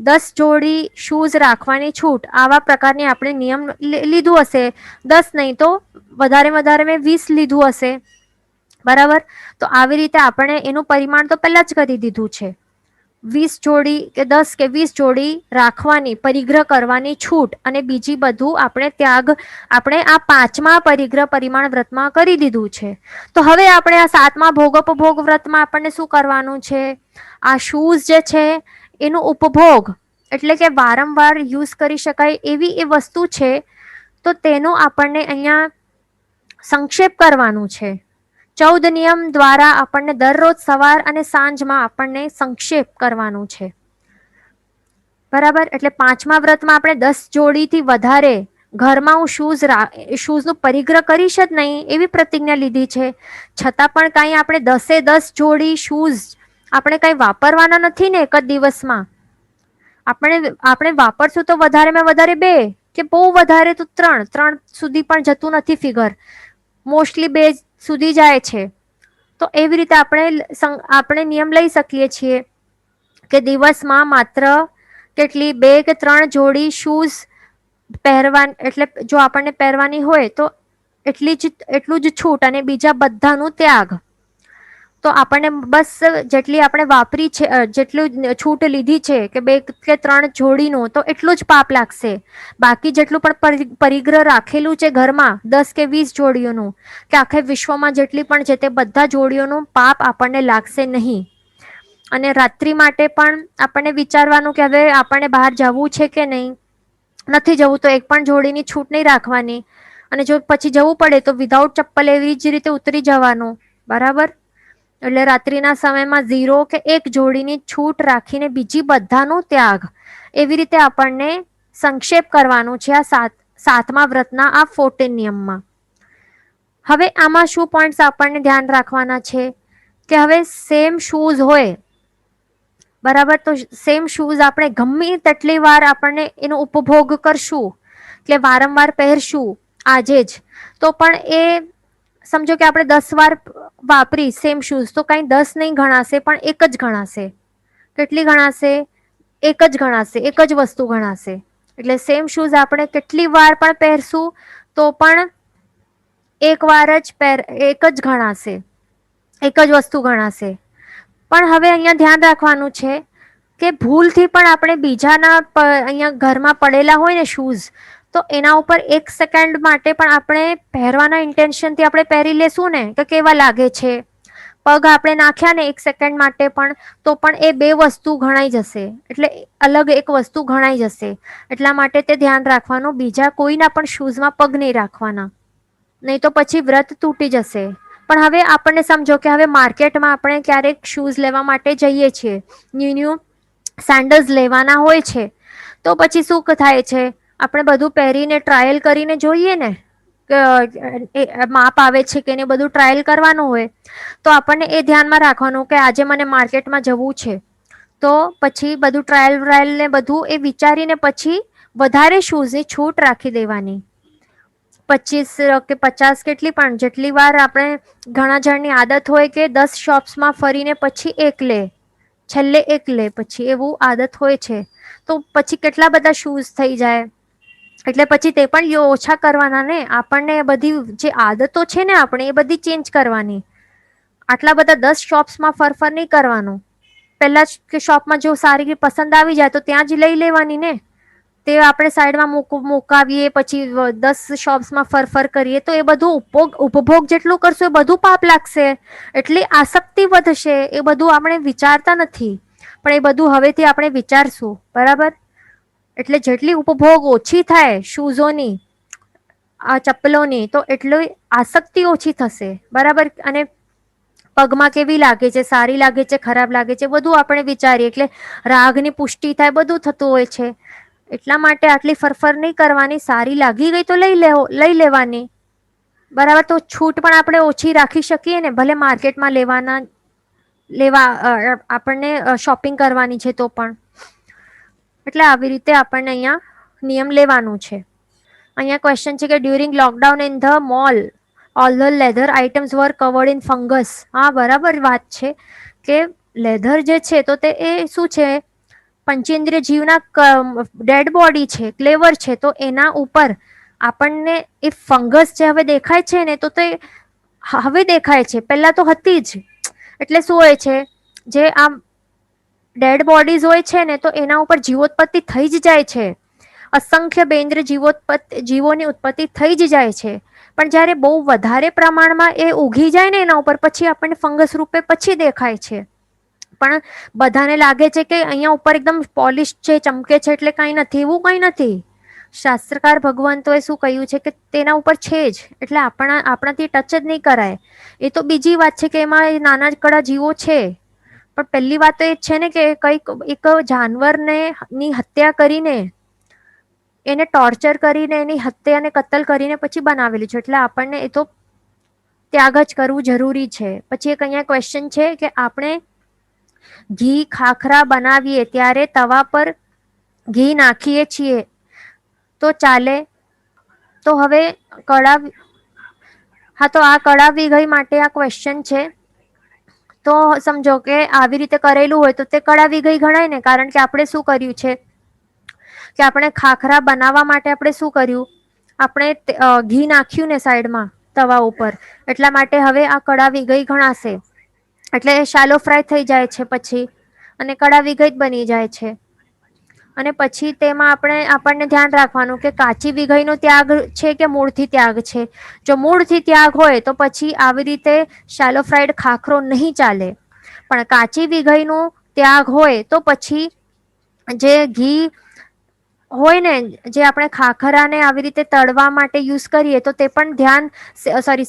10 જોડી શૂઝ રાખવાની છૂટ. આવા પ્રકારની આપણે નિયમ લીધું હશે. 10 નહીં તો વધારે મેં 20 લીધું હશે. બરાબર? તો આવી રીતે આપણે એનું પરિમાણ તો પહેલા જ કરી દીધું છે. 20 જોડી કે 10 કે 20 જોડી રાખવાની, પરિગ્રહ કરવાની છૂટ. અને બીજી બધું આપણે ત્યાગ આપણે આ 5મા પરિગ્રહ પરિમાણ વ્રતમાં કરી દીધું છે. તો હવે આપણે આ 7મા ભોગોપભોગ વ્રતમાં આપણને શું કરવાનું છે? આ શૂઝ જે છે એનો ઉપભોગ, એટલે કે વારંવાર યુઝ કરી શકાય એવી એ વસ્તુ છે. તો તેનો આપણને અહીંયા સંક્ષેપ કરવાનું છે. 14 નિયમ દ્વારા આપણને દરરોજ સવાર અને સાંજમાં આપણને સંક્ષેપ કરવાનું છે. બરાબર? એટલે 5મા વ્રતમાં આપણે 10 જોડીથી વધારે ઘરમાં હું શૂઝનું પરિગ્રહ કરીશ જ નહીં એવી પ્રતિજ્ઞા લીધી છે. છતાં પણ કાંઈ આપણે 10 જોડી શૂઝ આપણે કઈ વાપરવાના નથી ને એક જ દિવસમાં? આપણે વાપરશું તો વધારેમાં વધારે 2 કે બહુ વધારે તો 3 સુધી પણ જતું નથી ફિગર. મોસ્ટલી 2 સુધી જાય છે. તો એવી રીતે આપણે નિયમ લઈ શકીએ છીએ કે દિવસમાં માત્ર કેટલી 2 કે 3 જોડી શૂઝ પહેરવા, એટલે જો આપણને પહેરવાની હોય તો એટલું જ છૂટ અને બીજા બધાનું ત્યાગ. તો આપણને બસ જેટલી આપણે વાપરી છે, જેટલું છૂટ લીધી છે કે 2 કે 3 જોડીનું, તો એટલું જ પાપ લાગશે. બાકી જેટલું પણ પરિગ્રહ રાખેલું છે ઘરમાં 10 કે 20 જોડીઓનું કે આખે વિશ્વમાં જેટલી પણ છે તે બધા જોડીઓનું પાપ આપણને લાગશે નહીં. અને રાત્રિ માટે પણ આપણને વિચારવાનું કે હવે આપણને બહાર જવું છે કે નહીં. નથી જવું તો એક પણ જોડીની છૂટ નહીં રાખવાની. અને જો પછી જવું પડે તો વિધાઉટ ચપ્પલ એવી જ રીતે ઉતરી જવાનું. બરાબર. એટલે રાત્રિના સમયમાં 0 કે 1 જોડીની છૂટ રાખીને બીજી બધાનો ત્યાગ. એવી રીતે આપણને સંક્ષેપ કરવાનું છે આ સાતમા વ્રતના આ 14 નિયમમાં. હવે આમાં શું પોઈન્ટ્સ આપણને ધ્યાન રાખવાના છે કે હવે સેમ શૂઝ હોય, બરાબર, તો સેમ શૂઝ આપણે ગમે તેટલી વાર આપણને એનો ઉપભોગ કરશું, એટલે વારંવાર પહેરશું આજે જ, તો પણ એ સમજો કે આપણે 10 વાર વાપરી સેમ શૂઝ તો કઈ 10 નહીં ગણાશે પણ એક જ ગણાશે. કેટલી ગણાશે? એક જ ગણાશે, એક જ વસ્તુ ગણાશે. એટલે સેમ શૂઝ આપણે કેટલી વાર પણ પહેરશું તો પણ એક વાર જ એક જ ગણાશે, એક જ વસ્તુ ગણાશે. પણ હવે અહીંયા ધ્યાન રાખવાનું છે કે ભૂલથી પણ આપણે બીજાના અહીંયા ઘરમાં પડેલા હોય ને શૂઝ, તો એના ઉપર 1 સેકન્ડ માટે પણ આપણે પહેરવાના ઇન્ટેન્શનથી આપણે પહેરી લેશું ને કે કેવા લાગે છે, પગ આપણે નાખ્યા ને 1 સેકન્ડ માટે પણ, તો પણ એ 2 વસ્તુ ગણાઈ જશે. એટલે અલગ એક વસ્તુ ગણાઈ જશે. એટલા માટે તે ધ્યાન રાખવાનું, બીજા કોઈના પણ શૂઝમાં પગ નહીં રાખવાના, નહીં તો પછી વ્રત તૂટી જશે. પણ હવે આપણને સમજો કે હવે માર્કેટમાં આપણે ક્યારેક શૂઝ લેવા માટે જઈએ છીએ, ન્યૂ સેન્ડલ્સ લેવાના હોય છે, તો પછી શું થાય છે, આપણે બધું પહેરીને ટ્રાયલ કરીને જોઈએ ને, માપ આવે છે કે એને બધું ટ્રાયલ કરવાનું હોય, તો આપણને એ ધ્યાનમાં રાખવાનું કે આજે મને માર્કેટમાં જવું છે, તો પછી બધું ટ્રાયલ ને બધું એ વિચારીને પછી વધારે શૂઝની છૂટ રાખી દેવાની. 25 કે 50 કેટલી પણ જેટલી વાર આપણે, ઘણા જણની આદત હોય કે 10 શોપ્સમાં ફરીને પછી એક લે, છેલ્લે એક લે, પછી એવું આદત હોય છે, તો પછી કેટલા બધા શૂઝ થઈ જાય. એટલે પછી તે પણ ઓછા કરવાના ને. આપણને બધી જે આદતો છે ને આપણે એ બધી ચેન્જ કરવાની. આટલા બધા 10 શોપ્સમાં ફરફર નહીં કરવાનું. પહેલા જ શોપમાં જો સારી પસંદ આવી જાય તો ત્યાં જ લઈ લેવાની ને. તે આપણે સાઈડમાં મુકાવીએ, પછી 10 શોપ્સમાં ફરફર કરીએ, તો એ બધું ઉપભોગ જેટલું કરશું એ બધું પાપ લાગશે, એટલી આસક્તિ વધશે. એ બધું આપણે વિચારતા નથી, પણ એ બધું હવેથી આપણે વિચારશું. બરાબર. એટલે જેટલી ઉપભોગ ઓછી થાય શૂઝોની, આ ચપ્પલોની, તો એટલી આસક્તિ ઓછી થશે. બરાબર. અને પગમાં કેવી લાગે છે, સારી લાગે છે, ખરાબ લાગે છે, બધું આપણે વિચારીએ એટલે રાગની પુષ્ટિ થાય, બધું થતું હોય છે. એટલા માટે આટલી ફરફર નહીં કરવાની. સારી લાગી ગઈ તો લઈ લેવાની. બરાબર. તો છૂટ પણ આપણે ઓછી રાખી શકીએ ને, ભલે માર્કેટમાં આપણને શોપિંગ કરવાની છે તો પણ. એટલે આવી રીતે આપણને અહીંયા નિયમ લેવાનું છે. અહીંયા ક્વેશ્ચન છે કે during lockdown in the mall all the leather items were covered in fungus. હા, બરાબર વાત છે કે લેધર જે છે તો તે એ શું છે, પંચેન્દ્રિય જીવના ડેડ બોડી છે, ક્લેવર છે, તો એના ઉપર આપણને એ ફંગસ જે હવે દેખાય છે ને, તો તે હવે દેખાય છે, પહેલા તો હતી જ. એટલે શું હોય છે, જે આ ડેડ બોડીઝ હોય છે ને, તો એના ઉપર જીવોત્પત્તિ થઈ જ જાય છે. અસંખ્ય બેન્દ્ર જીવોની ઉત્પત્તિ થઈ જ જાય છે. પણ જ્યારે બહુ વધારે પ્રમાણમાં એ ઉગી જાય ને એના ઉપર, પછી આપણને ફંગસ રૂપે પછી દેખાય છે. પણ બધાને લાગે છે કે અહીંયા ઉપર એકદમ પોલિશ છે, ચમકે છે, એટલે કંઈ નથી. એવું કંઈ નથી. શાસ્ત્રકાર ભગવંતોએ શું કહ્યું છે કે તેના ઉપર છે જ, એટલે આપણાથી ટચ જ નહીં કરાય. એ તો બીજી વાત છે કે એમાં નાના કડા જીવો છે, પણ પહેલી વાત તો એ જ છે ને કે કંઈક એક જાનવરને ની હત્યા કરીને, એને ટોર્ચર કરીને, એની હત્યા અને કતલ કરીને પછી બનાવેલું છે. એટલે આપણને એ તો ત્યાગ જ કરવું જરૂરી છે. પછી એક અહીંયા ક્વેશ્ચન છે કે આપણે ઘી ખાખરા બનાવીએ ત્યારે તવા પર ઘી નાખીએ છીએ તો ચાલે? તો હવે કડાવી ગઈ માટે આ ક્વેશ્ચન છે. તો સમજો કે આવી રીતે કરેલું હોય તો તે કડાવી ગઈ ગણાય ને, કારણ કે આપણે શું કર્યું છે કે આપણે ખાખરા બનાવવા માટે આપણે શું કર્યું, આપણે ઘી નાખ્યું ને સાઈડમાં તવા ઉપર, એટલા માટે હવે આ કડાવી ગઈ ગણાશે. એટલે શાલો ફ્રાય થઈ જાય છે પછી, અને કડાવી ગઈ જ બની જાય છે. અને પછી તેમાં આપણને ધ્યાન રાખવાનું કે કાચી વિઘઈનો ત્યાગ છે કે મૂળથી ત્યાગ છે. જો મૂળથી ત્યાગ હોય તો પછી આવી રીતે શાલો ફ્રાઈડ ખાખરો નહીં ચાલે. પણ કાચી વિઘઈનું ત્યાગ હોય તો પછી જે ઘી હોય ને, જે આપણે ખાખરાને આવી રીતે તળવા માટે યુઝ કરીએ તો તે પણ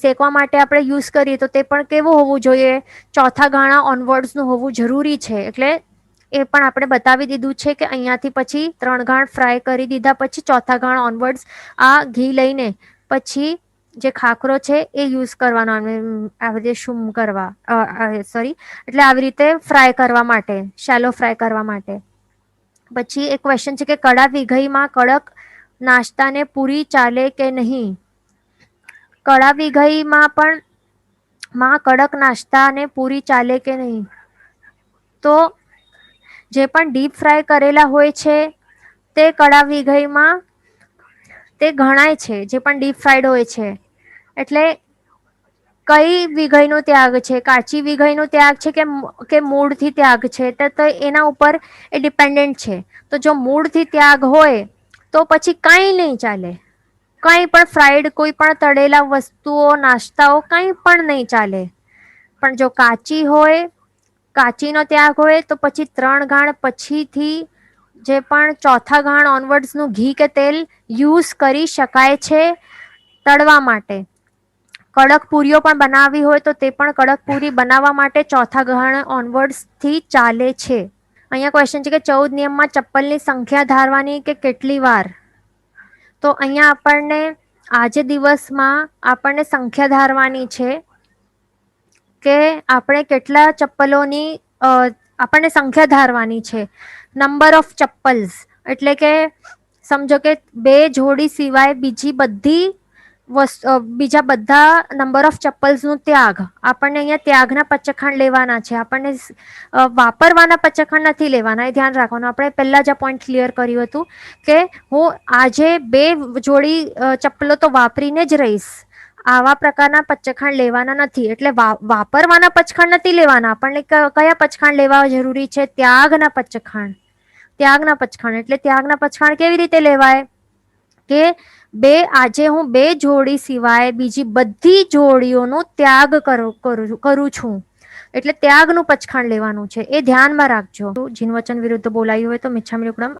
શેકવા માટે આપણે યુઝ કરીએ તો તે પણ કેવું હોવું જોઈએ, ચોથા ગાળા ઓનવર્ડ્સ નું હોવું જરૂરી છે. એટલે એ પણ આપણે બતાવી દીધું છે કે અહીંયાથી પછી 3 ગાણ ફ્રાય કરી દીધા પછી ચોથા ગાણ ઓનવર્ડ્સ આ ઘી લઈને પછી જે ખાખરો છે એ યુઝ કરવાનો, આવી રીતે શું કરવા સોરી એટલે આવી રીતે ફ્રાય કરવા માટે, શેલો ફ્રાય કરવા માટે. પછી એક ક્વેશ્ચન છે કે કડા વિઘઈમાં કડક નાસ્તાને પૂરી ચાલે કે નહીં? કડા વિઘઈમાં પણ કડક નાસ્તાને પૂરી ચાલે કે નહીં? તો જે પણ ડીપ ફ્રાય કરેલા હોય છે તે કડા વિઘઈમાં તે ગણાય છે, જે પણ ડીપ ફ્રાઈડ હોય છે. એટલે કઈ વિઘઈ નો ત્યાગ છે, કાચી વિઘઈ નો ત્યાગ છે કે મૂળથી ત્યાગ છે, તો એના ઉપર એ ડિપેન્ડન્ટ છે. તો જો મૂળથી ત્યાગ હોય તો પછી કઈ નહીં ચાલે, કઈ પણ ફ્રાઈડ, કોઈ પણ તળેલા વસ્તુઓ, નાસ્તાઓ કઈ પણ નહીં ચાલે. પણ જો કાચી હોય, કાચીનો ત્યાગ હોય તો પછી 3 ગાણ પછીથી જે પણ ચોથા ગાણ ઓનવર્ડ્સ નું ઘી કે તેલ યુઝ કરી શકાય છે તળવા માટે. કડક પૂરીઓ પણ બનાવવી હોય તો તે પણ કડક પૂરી બનાવવા માટે ચોથા ગાણ ઓનવર્ડ્સ થી ચાલે છે. અહીંયા ક્વેશ્ચન છે કે 14 નિયમમાં ચપ્પલની સંખ્યા ધારવાની કે કેટલી વાર? તો અહીંયા આપણને આજે દિવસમાં આપણને સંખ્યા ધારવાની છે કે આપણે કેટલા ચપ્પલોની આપણને સંખ્યા ધારવાની છે. નંબર ઓફ ચપ્પલ્સ એટલે કે સમજો કે 2 જોડી સિવાય બીજા બધા નંબર ઓફ ચપ્પલ્સ નું ત્યાગ. આપણને અહીંયા ત્યાગના પચખંડ લેવાના છે, આપણને વાપરવાના પચખંડ નથી લેવાના, એ ધ્યાન રાખવાનું. આપણે પહેલા જ આ પોઈન્ટ ક્લિયર કર્યું હતું કે હું આજે 2 જોડી ચપ્પલો તો વાપરીને જ રહીશ, આવા પ્રકારના પચખંડ લેવાના નથી. એટલે વાપરવાના પચખંડ નથી લેવાના. આપણને કયા પચખંડ લેવા જરૂરી છે? ત્યાગના પચખંડ. ત્યાગના પચખંડ એટલે ત્યાગના પચખંડ કેવી રીતે લેવાય કે આજે હું 2 જોડી સિવાય બીજી બધી જોડીઓનો ત્યાગ કરું છું, એટલે ત્યાગનું પચખંડ લેવાનું છે. એ ધ્યાનમાં રાખજો. જીન વચન વિરુદ્ધ બોલાયું હોય તો મિચ્છામી દુક્કડમ